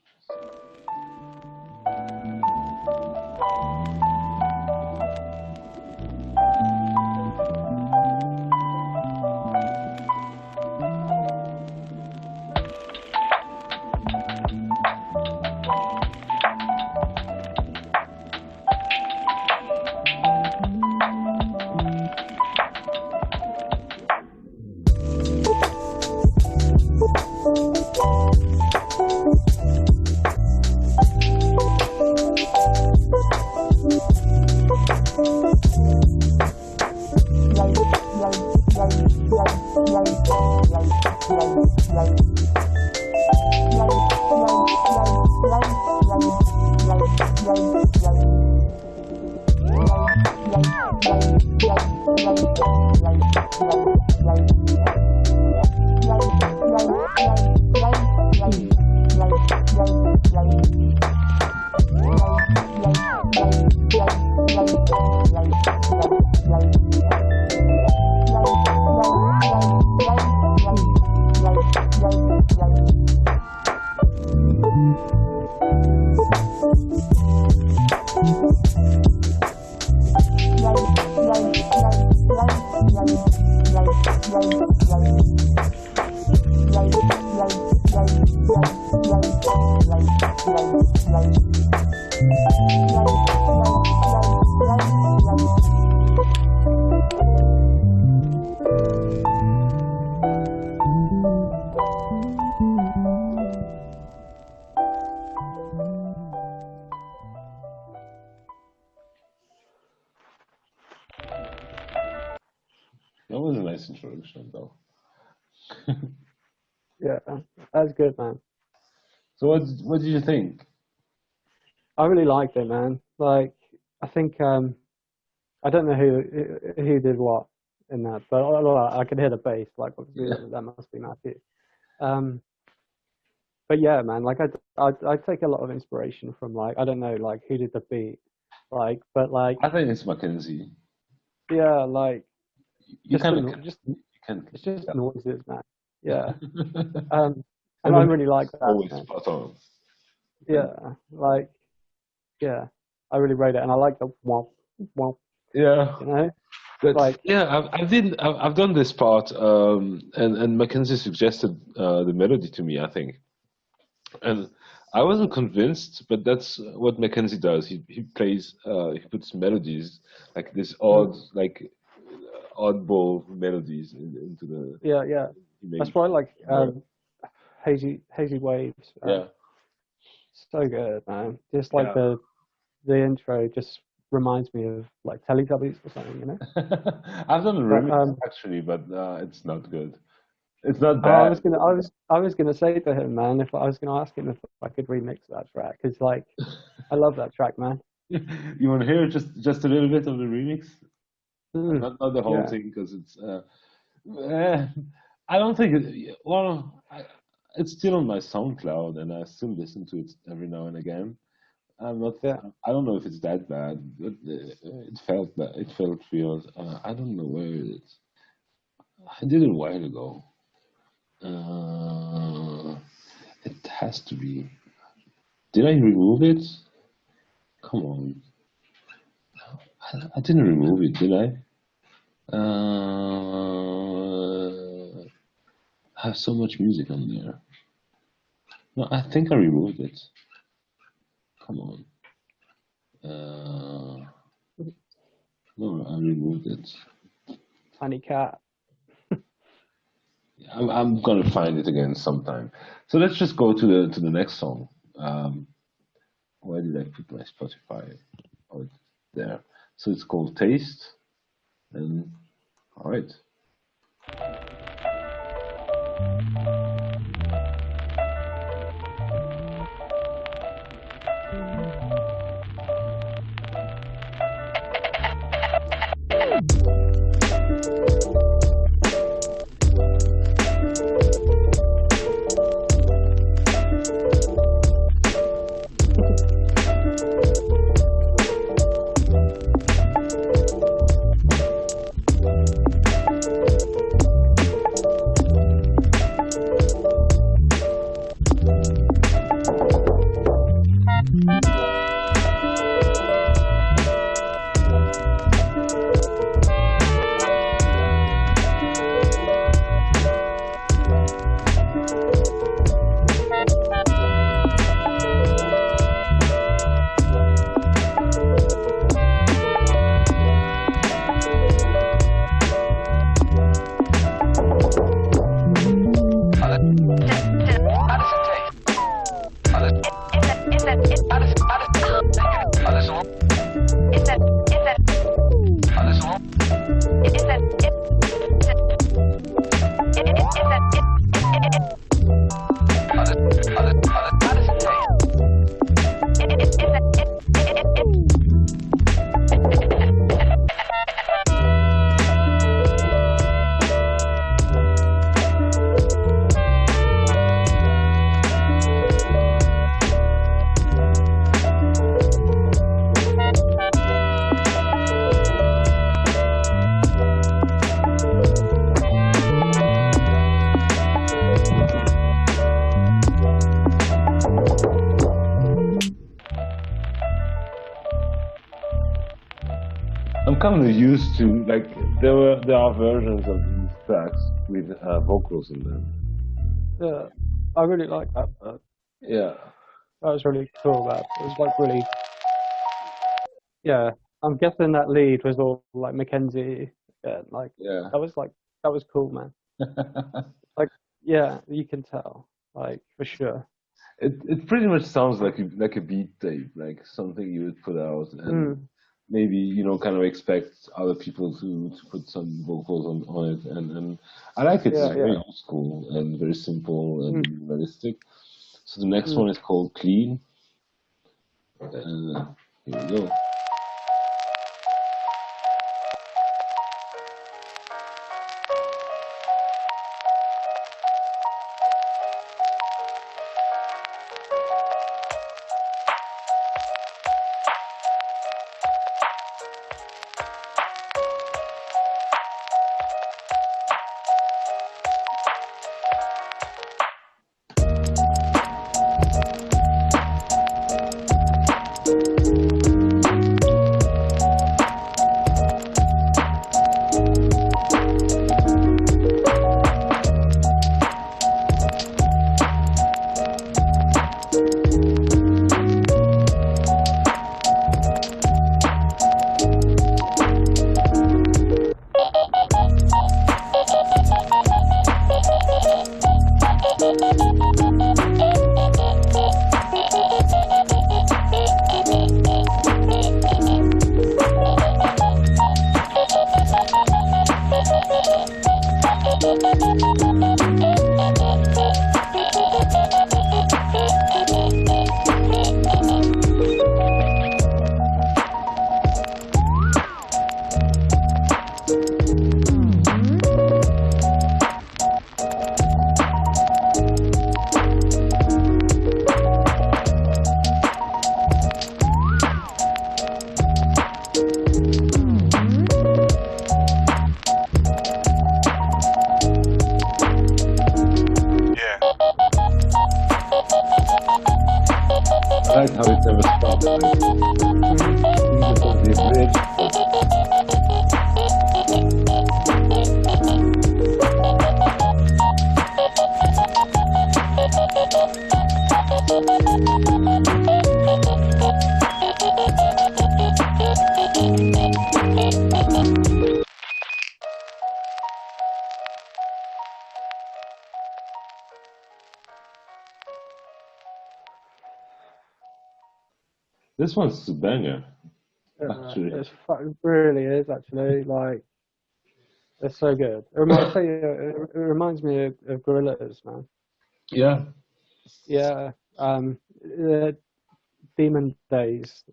that was a nice introduction, though. Yeah, that's good, man. So what did you think? I really liked it, man. Like, I think I don't know who did what in that, but I could hear the bass. Like, obviously Yeah. that must be Matthew. Um, but yeah, man. Like, I take a lot of inspiration from, like, I don't know, like who did the beat, like, but like I think it's Mackenzie. yeah, like You kind of just you can it's just tell. noises, man. Yeah. Um, And and I the really mix like is that, always man. spot on. And Yeah, like yeah, I really rate it, and I like the womp womp. yeah, You know, that's like yeah. I've done this part, and Mackenzie suggested the melody to me, I think, and I wasn't convinced, but that's what Mackenzie does. He plays, he puts melodies, like this mm, oddball melodies into the yeah, yeah. he That's makes. why I like hazy waves. Yeah, So good, man. Just like yeah. the intro just reminds me of like Teletubbies or something, you know. I've done a But remix actually, but it's not good. It's not I bad. was gonna I was gonna say to him, man, if I was gonna ask him if I could remix that track, because like I love that track, man. You want to hear just a little bit of the remix? Mm, Not the whole yeah, thing, because eh, I don't think it's still on my SoundCloud, and I still listen to it every now and again. I'm not. yeah. I don't know if it's that bad, but it felt bad. It felt real. I don't know where it is. I did it a while ago. It has to be. Did I remove it? Come on. I didn't remove it, did I? I have so much music on there. No, I think I removed it. Come on. No, I removed it. Tiny cat. I'm gonna find it again sometime. So let's just go to the next song. Where did I put my Spotify? Oh, it's there. So it's called Taste. And all right. I'm kind of used to, like, there are versions of these tracks with vocals in them. Yeah, I really like that. Yeah, that was really cool. That it was like really. Yeah, I'm guessing that lead was all like Mackenzie. Yeah, like yeah. that was cool, man. Like, yeah, you can tell, like, for sure. It pretty much sounds like a beat tape, like something you would put out, and maybe, you know, kind of expect other people to put some vocals on it, and I like it. It's very old school and very simple and minimalistic. So the next one is called Clean. Here we go. stop it. This was the bridge. This one's a banger, actually. It really is actually like it's so good. It reminds me of Gorillaz, man. Yeah. Yeah, Demon Days,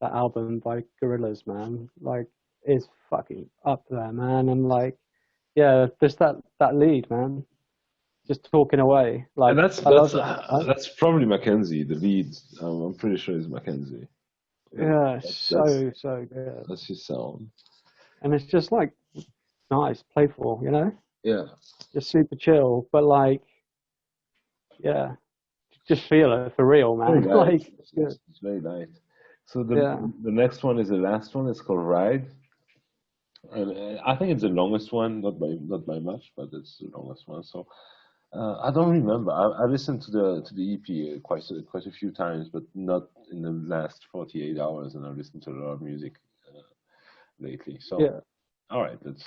that album by Gorillaz, man, like is fucking up there, man, and like yeah, just that lead, man, just talking away, And like that's I that's love uh, that. that's probably Mackenzie, the lead. I'm pretty sure it's Mackenzie. Yeah, That's so good, that's his sound. and it's just like nice, playful, you know, Yeah. just super chill, but like yeah, just feel it for real, Very man. light. Like it's good. It's very light. So the Yeah, the next one is the last one. It's called Ride, and I think it's the longest one, not by much, but it's the longest one. So I don't remember. I listened to the EP quite a few times, but not in the last 48 hours. And I listened to a lot of music lately. So yeah. all right, let's.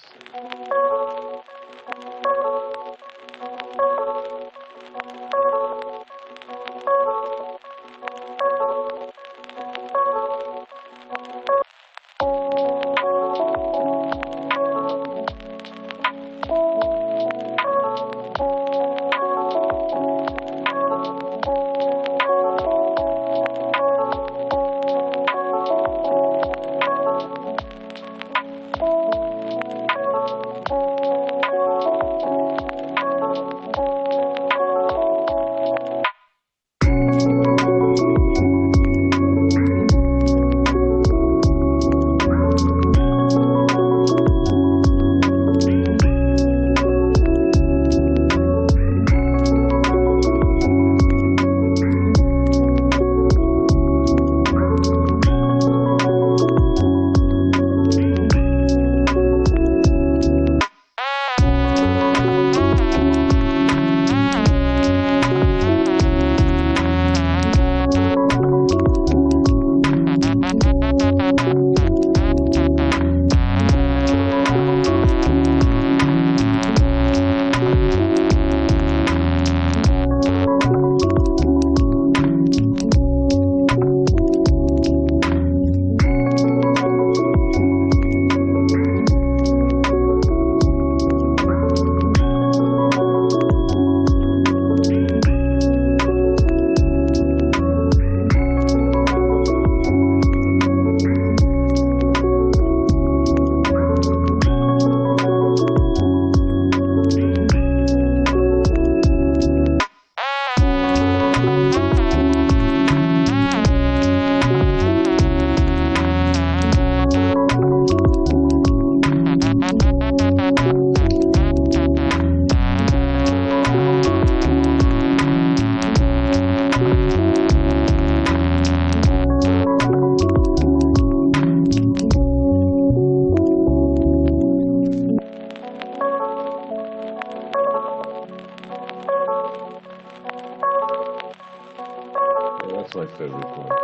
That's my favorite one.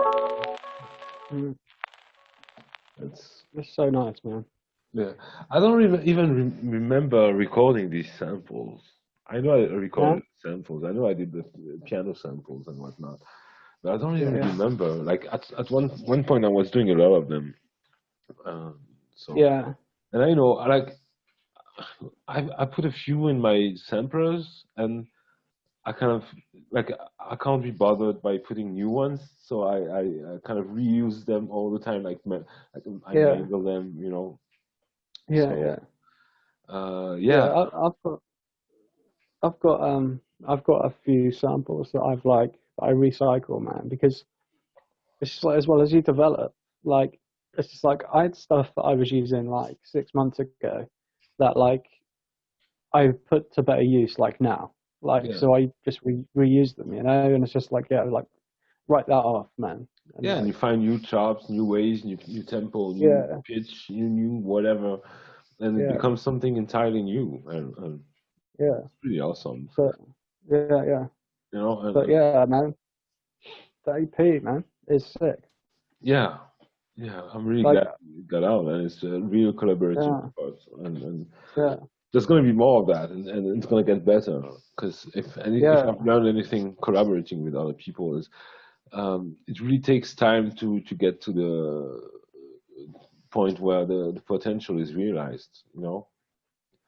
Mm. It's It's so nice, man. yeah. I don't even remember recording these samples. I know I Yeah, recorded samples. I know I did the piano samples and whatnot, but I don't yeah, even yeah, remember. Like at one point, I was doing a lot of them. Um, so yeah, and I know like I put a few in my samplers, and I kind of like I can't be bothered by putting new ones, so I kind of reuse them all the time. Like I yeah, mangle them, you know. yeah, So yeah. Yeah, yeah, I've got I've got a few samples that I recycle, man, because it's just like as well as you develop, like it's just like I had stuff that I was using like 6 months ago that like I put to better use like now, like yeah, so I just reuse them, you know, and it's just like yeah, like write that off, man. And Yeah, and you find new chops, new ways, new tempo, new yeah, pitch, new whatever, and it yeah, becomes something entirely new, and yeah. it's pretty awesome. So yeah, yeah. You know, But yeah, man, the EP, man, is sick. yeah, yeah, I'm really Like, glad it got out, and it's a real collaborative yeah, effort, and yeah, there's going to be more of that, and it's going to get better. Because if yeah, I've learned anything collaborating with other people is, it really takes time to get to the point where the potential is realized. You know,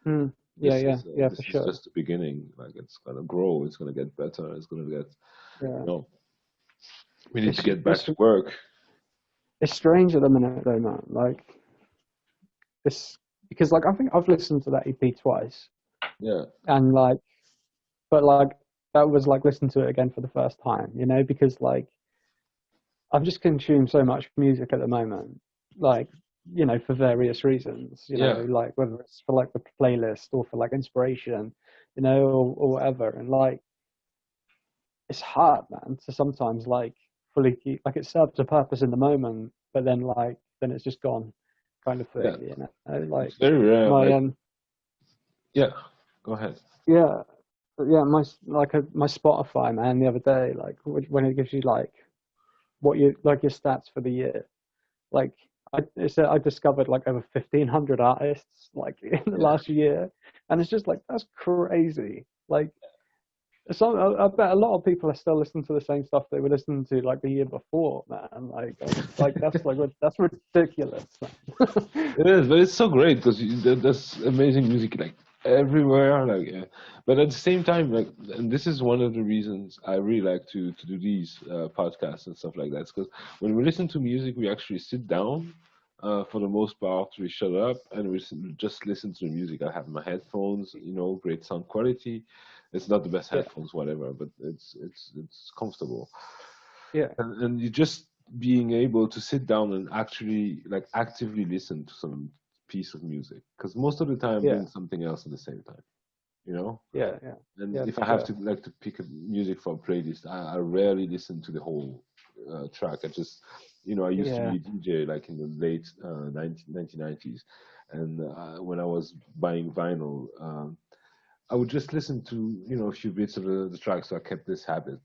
mm, yeah, yeah, yeah, this for is sure. just the beginning. Like it's gonna grow, it's gonna get better, it's gonna get, you Yeah, know, we need to it's get back it's to work. it's strange at the minute though, man. Like this because like I think I've listened to that EP twice, Yeah, and like, but like that was like listening to it again for the first time, you know, because like I've just consumed so much music at the moment, like, you know, for various reasons, you know, yeah, like whether it's for like the playlist or for like inspiration, you know, or whatever. And like, it's hard, man, to sometimes like fully keep, like it serves a purpose in the moment, but then like, then it's just gone kind of yeah. thing, you know, like It's very rare. my, Like, yeah, go ahead. yeah, yeah, my Spotify, man, the other day, like when it gives you like what you, like your stats for the year. Like I discovered like over 1,500 artists like in the Yeah, last year, and it's just like that's crazy. Like some, I bet a lot of people are still listening to the same stuff they were listening to like the year before, man. Like that's like that's ridiculous. it is, but it's so great because there's amazing music like everywhere. Like, yeah. But at the same time, like, and this is one of the reasons I really like to do these podcasts and stuff like that. Because when we listen to music, we actually sit down. For the most part, we shut up and just listen to the music. I have my headphones, you know, great sound quality. It's not the best Yeah, headphones, whatever, but it's comfortable. yeah, And you just being able to sit down and actually like actively listen to some piece of music, because most of the time I'm yeah, doing something else at the same time, you know. yeah, yeah, And yeah, if for I have sure. to like to pick a music for a playlist, I rarely listen to the whole track. I just, you know, I used to Yeah, be a DJ like in the late 1990s, and when I was buying vinyl, I would just listen to, you know, a few bits of the track, so I kept this habit.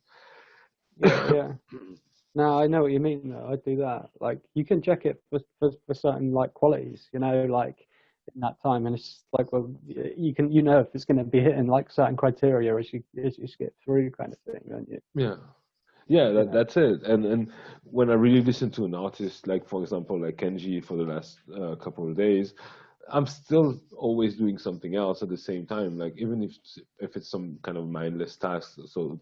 yeah, yeah. No, I know what you mean though. I do that. Like you can check it for certain like qualities, you know, like in that time, and it's like, well, you can, you know, if it's going to be hitting like certain criteria as you skip through kind of thing, don't you? Yeah. Yeah, Yeah, that's it. And when I really listen to an artist, like for example, like Kenji for the last couple of days, I'm still always doing something else at the same time. Like even if it's some kind of mindless task. So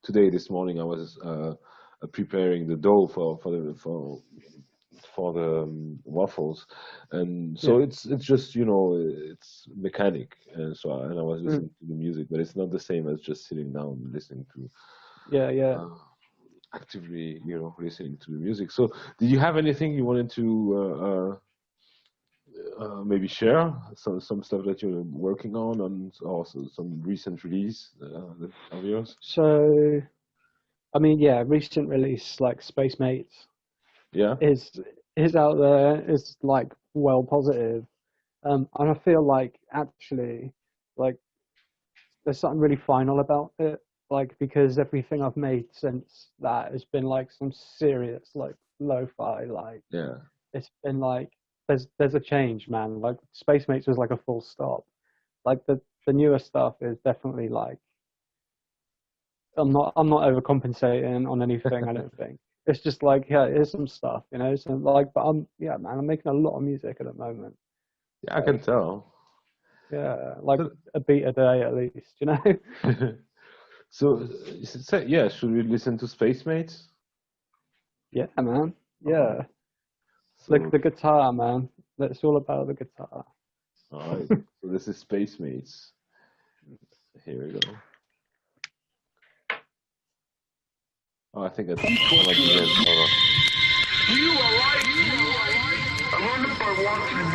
today, this morning, I was preparing the dough for the waffles, and so yeah, it's just, you know, it's mechanic, and and I was mm, listening to the music, but it's not the same as just sitting down and listening to yeah, yeah. uh, actively, you know, listening to the music. So, did you have anything you wanted to maybe share? Some stuff that you're working on, and also some recent release of yours? So, I mean, yeah, recent release like Space Mates Yeah, is is out there, is like well positive, and I feel like actually like there's something really final about it, like because everything I've made since that has been like some serious like lo-fi, like yeah, it's been like there's a change, man. Like Space Mates was like a full stop. Like the newer stuff is definitely like I'm not overcompensating on anything. I don't think it's just like, yeah, here's some stuff, you know. So like, but yeah, man, I'm making a lot of music at the moment. yeah. I can Like tell. yeah, like So, a beat a day at least, you know. yeah, should we listen to Space Mates? Yeah, man. All right. Yeah, So, the guitar, man. It's all about the guitar. all right. So this is Space Mates. Here we go. Oh, I think I might begin. Hold on. You are right. I learned by watching.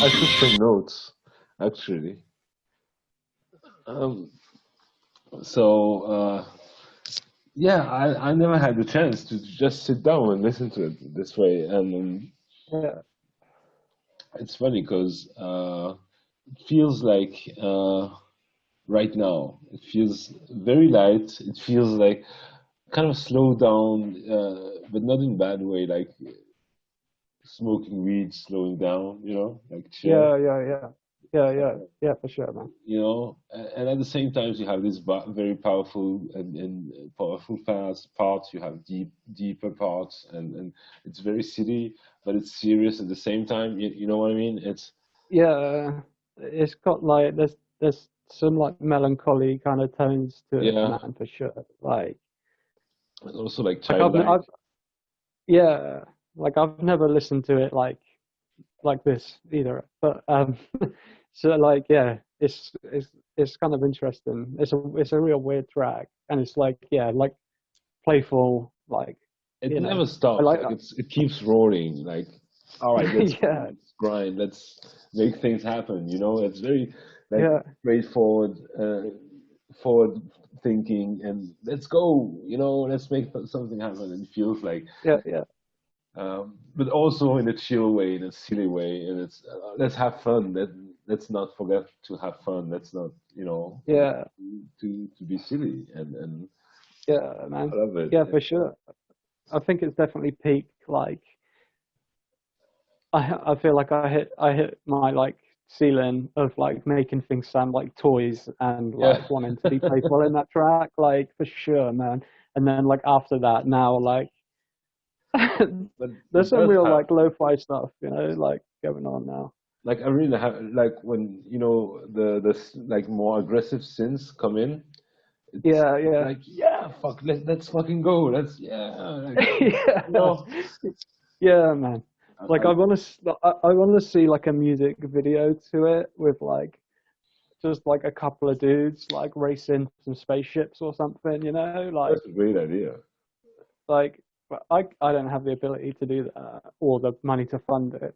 I took some notes actually. Um, so yeah, I never had the chance to just sit down and listen to it this way, and Yeah. it's funny because it feels like right now it feels very light. It feels like kind of slow down, but not in a bad way, like smoking weed slowing down, like chill. Yeah, for sure, man. And at the same time you have this very powerful and powerful parts. You have deeper parts, and it's very silly, but it's serious at the same time. You know what I mean? It's got like there's some like melancholy kind of tones to it, Yeah, man, for sure. Like also like I've, childlike. yeah, like I've never listened to it like this either. But so like yeah, it's kind of interesting. It's a real weird track, and it's like like playful, like It you never know. I stops. like Like it keeps rolling. Like, all right, let's yeah, grind. Let's make things happen. It's very like yeah, straightforward, forward thinking, and let's go. Let's make something happen. And it feels like, yeah, but also in a chill way, in a silly way, and it's let's have fun. Let's not forget to have fun. Let's not, forget yeah, to be silly, and yeah, I man. love it. Yeah, for sure. I think it's definitely peak. Like I feel like I hit my like ceiling of like making things sound like toys and Yeah. like wanting to be playful in that track, like for sure, man. And then like after that, now like But there's it some does real have, like lo-fi stuff, like going on now. like, I really have, like, when like more aggressive synths come in. It's Yeah, like, yeah, fuck, let's fucking go. Like, yeah, yeah, man. Like I, I want to see like a music video to it with like just like a couple of dudes like racing some spaceships or something, like that's a great idea. but I don't have the ability to do that or the money to fund it.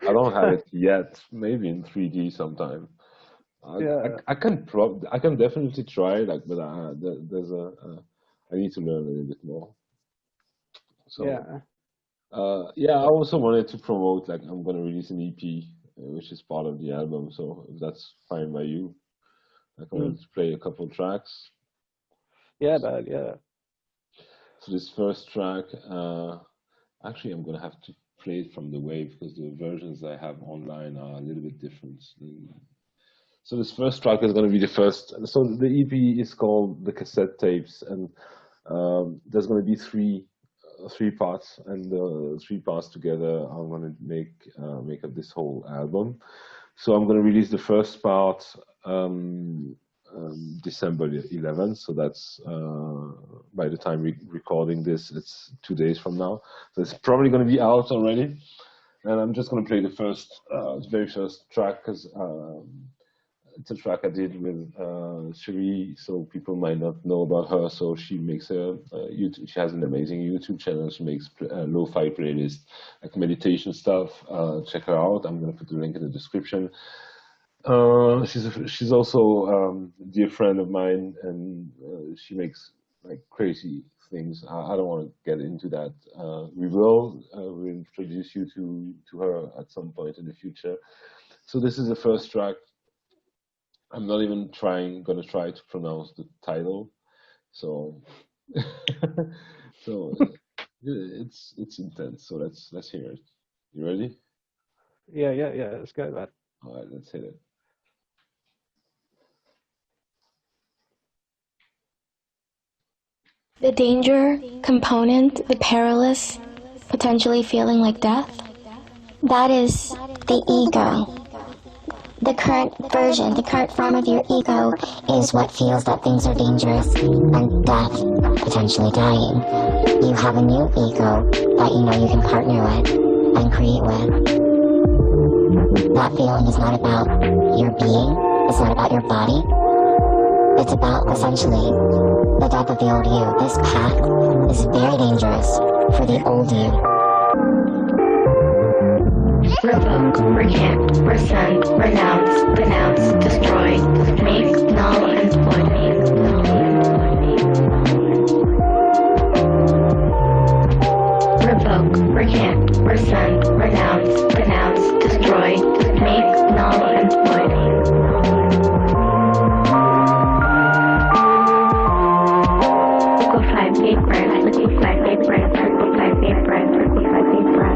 I don't have it yet. Maybe in 3D sometime. Yeah, I can definitely try, like, but there's I need to learn a little bit more. So yeah. yeah, I also wanted to promote, like, I'm gonna release an EP, which is part of the album. So if that's fine by you, I wanted to play a couple tracks. Yeah, man, yeah. So this first track, actually, I'm gonna have to play it from the wave because the versions I have online are a little bit different. So this first track is gonna be the first. So the EP is called The Cassette Tapes, and there's gonna be three parts, and the three parts together are gonna make up this whole album. So I'm gonna release the first part December 11th. So that's by the time we're recording this, it's 2 days from now. So it's probably going to be out already. And I'm just going to play the very first track because it's a track I did with Cherie, so people might not know about her. So she makes YouTube. She has an amazing YouTube channel. She makes lo-fi playlist, like meditation stuff. Check her out. I'm going to put the link in the description. She's also a dear friend of mine, and she makes like crazy things. I don't want to get into that. We'll introduce you to her at some point in the future. So this is the first track. I'm not even gonna try to pronounce the title. So so it's intense. So let's hear it. You ready? Yeah. Let's go, man. All right, let's hit it. The danger component, the perilous, potentially feeling like death, that is the ego. The current version, the current form of your ego is what feels that things are dangerous and death, potentially dying. You have a new ego that you know you can partner with and create with. That feeling is not about your being, it's not about your body. It's about, essentially, the death of the old you. This path is very dangerous for the old you. Revoke, recant, rescind, renounce, denounce, destroy, make null and void. Revoke, recant, rescind, renounce, denounce, destroy, make null and void. Liquefy vapor, liquefy vapor, liquefy vapor, liquefy vapor.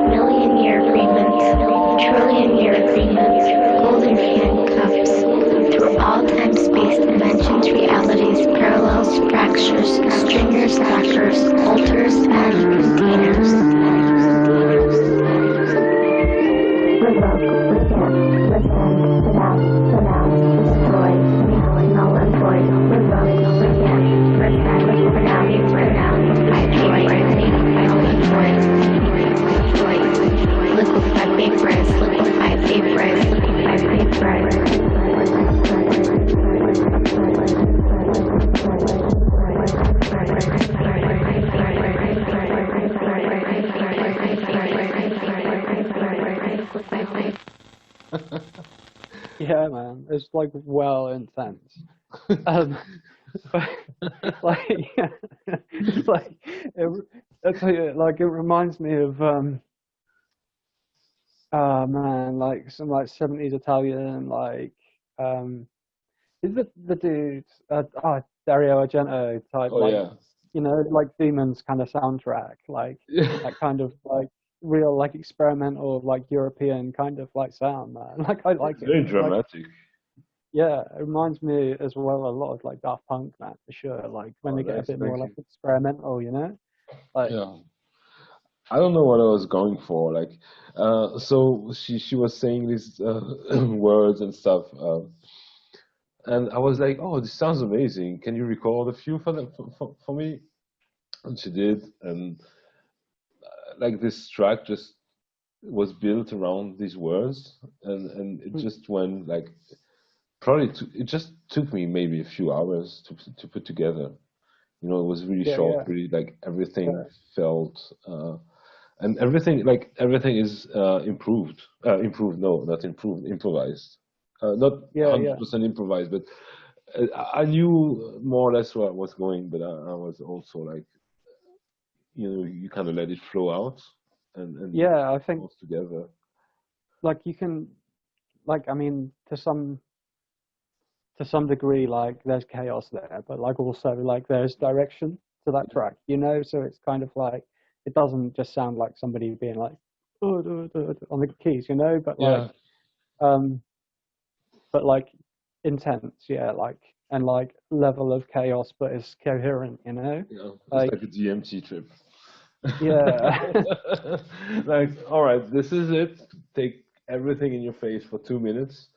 Million-year agreements, trillion-year agreements, golden handcuffs, through all time-space dimensions, realities, parallels, fractures, stringers, stackers, altars, and containers. Revoke, recant, rescind, denounce, destroy, make null and void. Revoke, recant, rescind, renounce, destroy, make null and void. Liquefy vapors, liquefy vapors, liquefy vapors. Yeah, man, it's like well intense. But, like, it's like it reminds me of man, like some like 70s Italian is the dude Dario Argento type you know, like Demons kind of soundtrack, like that kind of like real like experimental like European kind of like sound, man. Like I like it. Very dramatic. Yeah, it reminds me as well a lot of like Daft Punk, man, for sure. Like when they get a bit more like experimental, you know? Like I don't know what I was going for. Like, so she was saying these words and stuff, and I was like, "Oh, this sounds amazing. Can you record a few for me?" And she did, and like this track just was built around these words, and it just went like it just took me maybe a few hours to put together. You know, it was really short, really like everything felt. And everything is improved. Improved, no, not improved. Improvised. Not 100% improvised, but I knew more or less where I was going. But I was also like, you know, you kind of let it flow out, and I think together. Like you can, like I mean, to some degree, like there's chaos there, but like also like there's direction to that track, you know. So it's kind of like. It doesn't just sound like somebody being like on the keys, you know, but like intense, like and like level of chaos, but it's coherent, you know. Yeah, it's like a DMT trip. Yeah. Like, all right, this is it. Take everything in your face for 2 minutes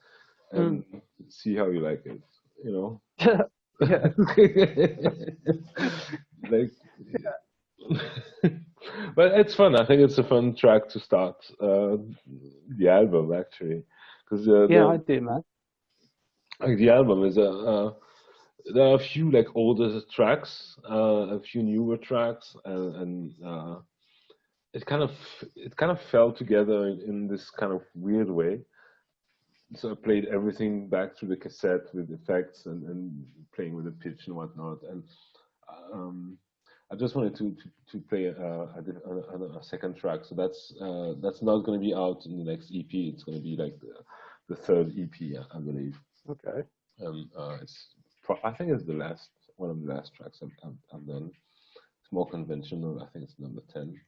and see how you like it, you know. Like. But it's fun. I think it's a fun track to start the album, actually, because I do, man. Like the album is there are a few like older tracks, a few newer tracks, and it kind of fell together in this kind of weird way. So I played everything back through the cassette with effects and playing with the pitch and whatnot, and I just wanted to play a second track. So that's not going to be out in the next EP. It's going to be like the third EP, I believe. Okay. I think it's one of the last tracks I've done. It's more conventional. I think it's number 10.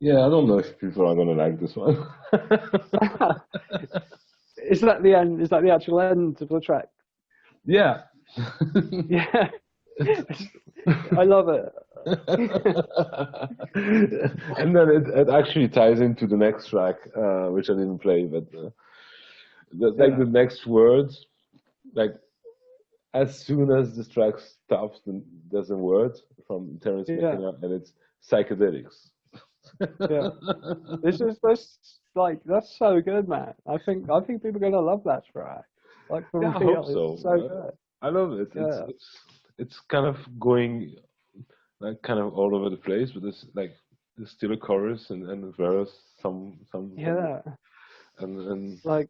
Yeah, I don't know if people are gonna like this one. Is that the end? Is that the actual end of the track? Yeah. Yeah. I love it. And then it actually ties into the next track, which I didn't play, but like the next words, like as soon as this track stops, there's a word from Terence McKenna, and it's psychedelics. Yeah, this like that's so good, man. I think people are gonna love that track. Like for Yeah, I real, hope so. it's so good. I love it. Yeah. It's kind of going like kind of all over the place, but there's still a chorus and a verse, some Yeah. and Like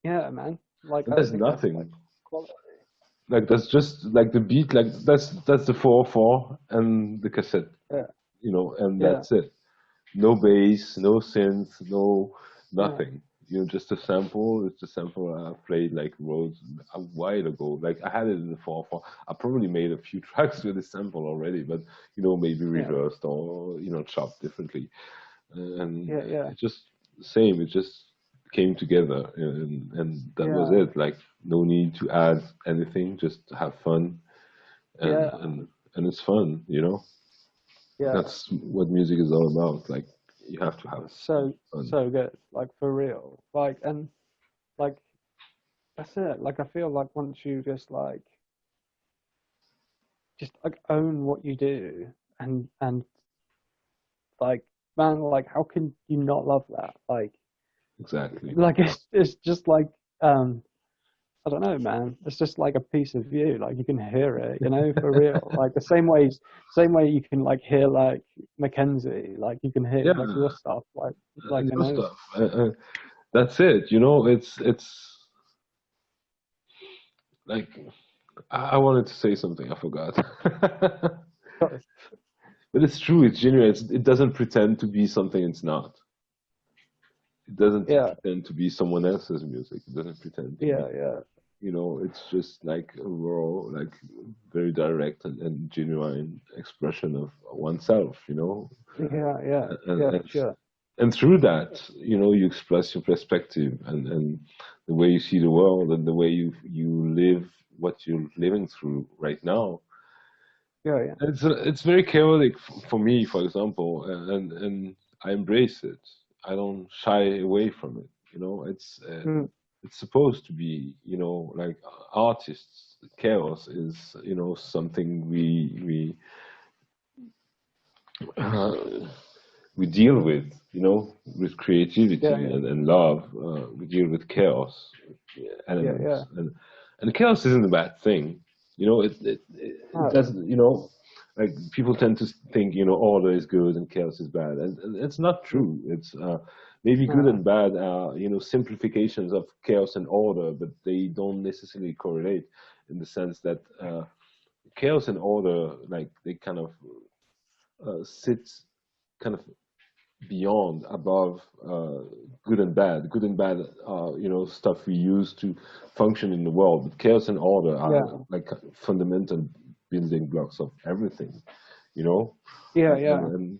yeah, man. Like I there's think that's like nothing. quality. Like that's just like the beat, like that's the 4/4 and the cassette, Yeah. and Yeah. that's it. No bass, no synth, no nothing. Just a sample. It's a sample I played like roads a while ago. Like I had it in the 4/4. I probably made a few tracks with this sample already, but maybe reversed or chopped differently. And it's just the same. It just came together, and that was it. Like no need to add anything. Just have fun, and it's fun. Yeah. That's what music is all about. Like you have to have so fun. good. Like for real. Like and like that's it. Like I feel like once you just like own what you do and like man, like how can you not love that? Like Exactly. like it's just like I don't know, man. It's just like a piece of you. Like you can hear it, for real. Like the same way you can like hear like Mackenzie. Like you can hear like your stuff. Like your stuff. That's it. It's like I wanted to say something. I forgot. But it's true. It's genuine. It doesn't pretend to be something it's not. It doesn't pretend to be someone else's music. It doesn't pretend to be. It's just like a raw, like very direct and genuine expression of oneself. Sure. And through that, you express your perspective and the way you see the world and the way you live what you're living through right now. It's very chaotic for me, for example, and I embrace it. I don't shy away from it. It's supposed to be, like artists. Chaos is, something we deal with creativity and love. We deal with chaos elements, and chaos isn't a bad thing. It doesn't. Like people tend to think, order is good and chaos is bad, and it's not true. It's maybe good and bad are, simplifications of chaos and order, but they don't necessarily correlate in the sense that chaos and order, like they kind of sit kind of beyond, above good and bad. Good and bad are, stuff we use to function in the world, but chaos and order are like fundamental building blocks of everything, And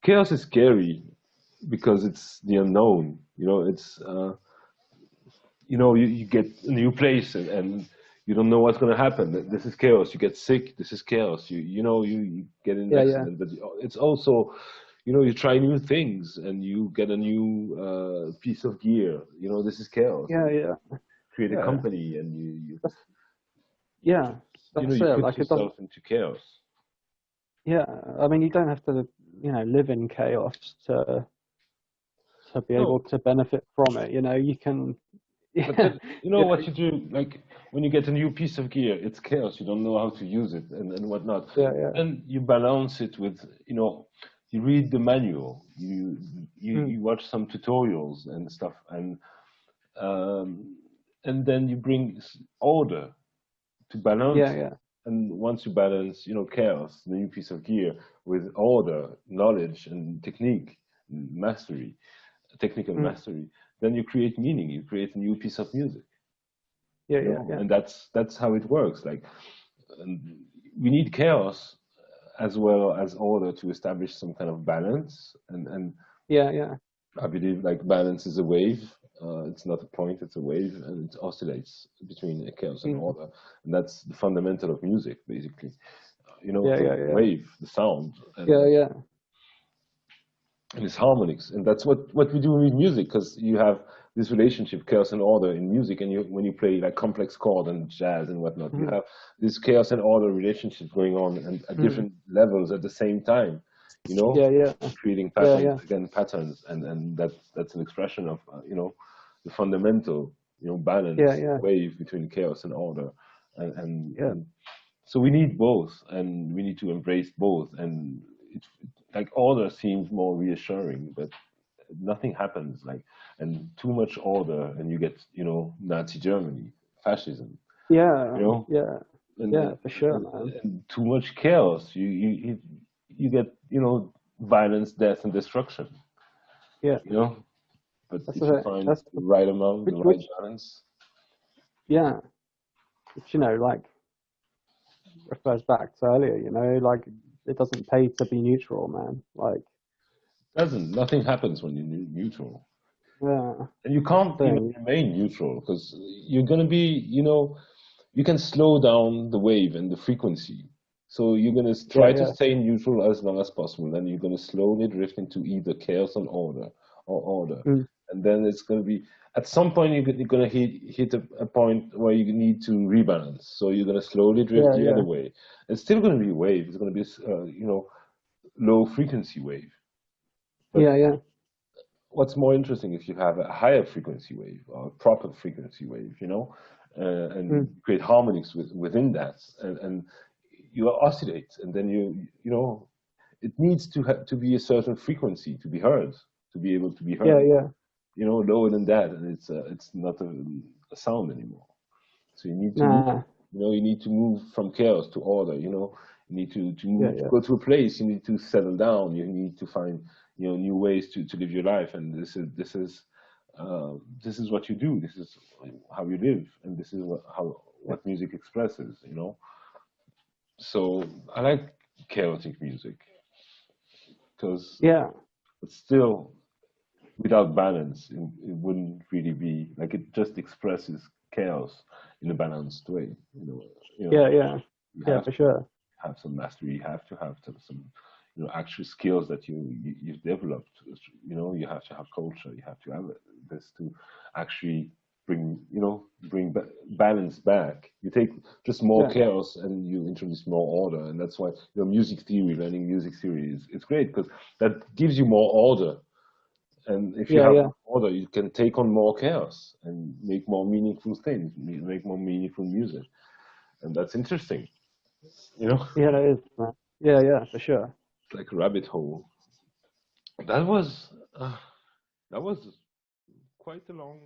chaos is scary because it's the unknown. It's you get a new place and you don't know what's going to happen. This is chaos. You get sick. This is chaos. You get in an accident, but it's also, you try new things and you get a new piece of gear. This is chaos. Create a company and you that's you it. put Like yourself into chaos. I mean, you don't have to, live in chaos to be able to benefit from it. You can. But then, what you do, like when you get a new piece of gear, it's chaos. You don't know how to use it and whatnot. And you balance it with, you read the manual, you watch some tutorials and stuff, and then you bring order to balance. And once you balance, chaos, the new piece of gear, with order, knowledge, and technique, mastery, technical mastery, then you create meaning. You create a new piece of music. And that's how it works. Like, we need chaos as well as order to establish some kind of balance. And yeah. I believe like balance is a wave. It's not a point; it's a wave, and it oscillates between chaos and Mm. order. And that's the fundamental of music, basically. You know, Yeah, the yeah, yeah. wave, the sound, Yeah. and its harmonics. And that's what we do with music, because you have this relationship, chaos and order in music. And when you play like complex chord and jazz and whatnot, you have this chaos and order relationship going on and at different levels at the same time. You know, Yeah. creating Yeah, patterns, yeah. again patterns, and that's an expression of you know, the fundamental, you know, balance Yeah. wave between chaos and order. Yeah. And so we need both, and we need to embrace both. And it's like order seems more reassuring, but nothing happens. Like, and too much order, and you get, you know, Nazi Germany, fascism, Yeah. you know, Yeah. and, Yeah, for sure, man. and too much chaos. You get, you know, violence, death, and destruction. Yeah. You know, but That's if you the find that's the right amount, the right which balance, yeah, which like refers back to earlier, like it doesn't pay to be neutral, man. Like doesn't nothing happens when you're neutral. yeah, And you can't even thing. remain neutral, because you're going to be, you know, you can slow down the wave and the frequency. So you're going to try to Yeah. stay neutral as long as possible. Then you're going to slowly drift into either chaos and order, or order. Mm. And then it's going to be, at some point, you're going to hit a point where you need to rebalance. So you're going to slowly drift the Yeah. other way. It's still going to be a wave. It's going to be, you know, low frequency wave. But Yeah. what's more interesting if you have a higher frequency wave or a proper frequency wave, you know, and Mm. create harmonics within that, and you oscillate, and then you know, it needs to be a certain frequency to be heard, to be able to be heard. Yeah. You know, lower than that, and it's not a sound anymore. So you need to move. Nah. You know, you need to move from chaos to order. You know, you need to move, to Yeah. go to a place. You need to settle down. You need to find, you know, new ways to live your life. And this is what you do. This is how you live, and this is what music expresses. You know, so I like chaotic music, because Yeah. it's still, without balance, it wouldn't really be like, it just expresses chaos in a balanced way. Yeah. You Yeah, have for to sure. have some mastery. You have to have some, you know, actual skills that you've developed. You know, you have to have culture. You have to have this to actually bring, you know, balance back. You take just more Yeah. chaos and you introduce more order, and that's why, you know, music theory, learning music theory is, it's great, because that gives you more order. And if you have Yeah. order, you can take on more chaos and make more meaningful things, make more meaningful music, and that's interesting. You know, Yeah, that is, man. Yeah, for sure. it's like a rabbit hole. That was uh, that was quite a long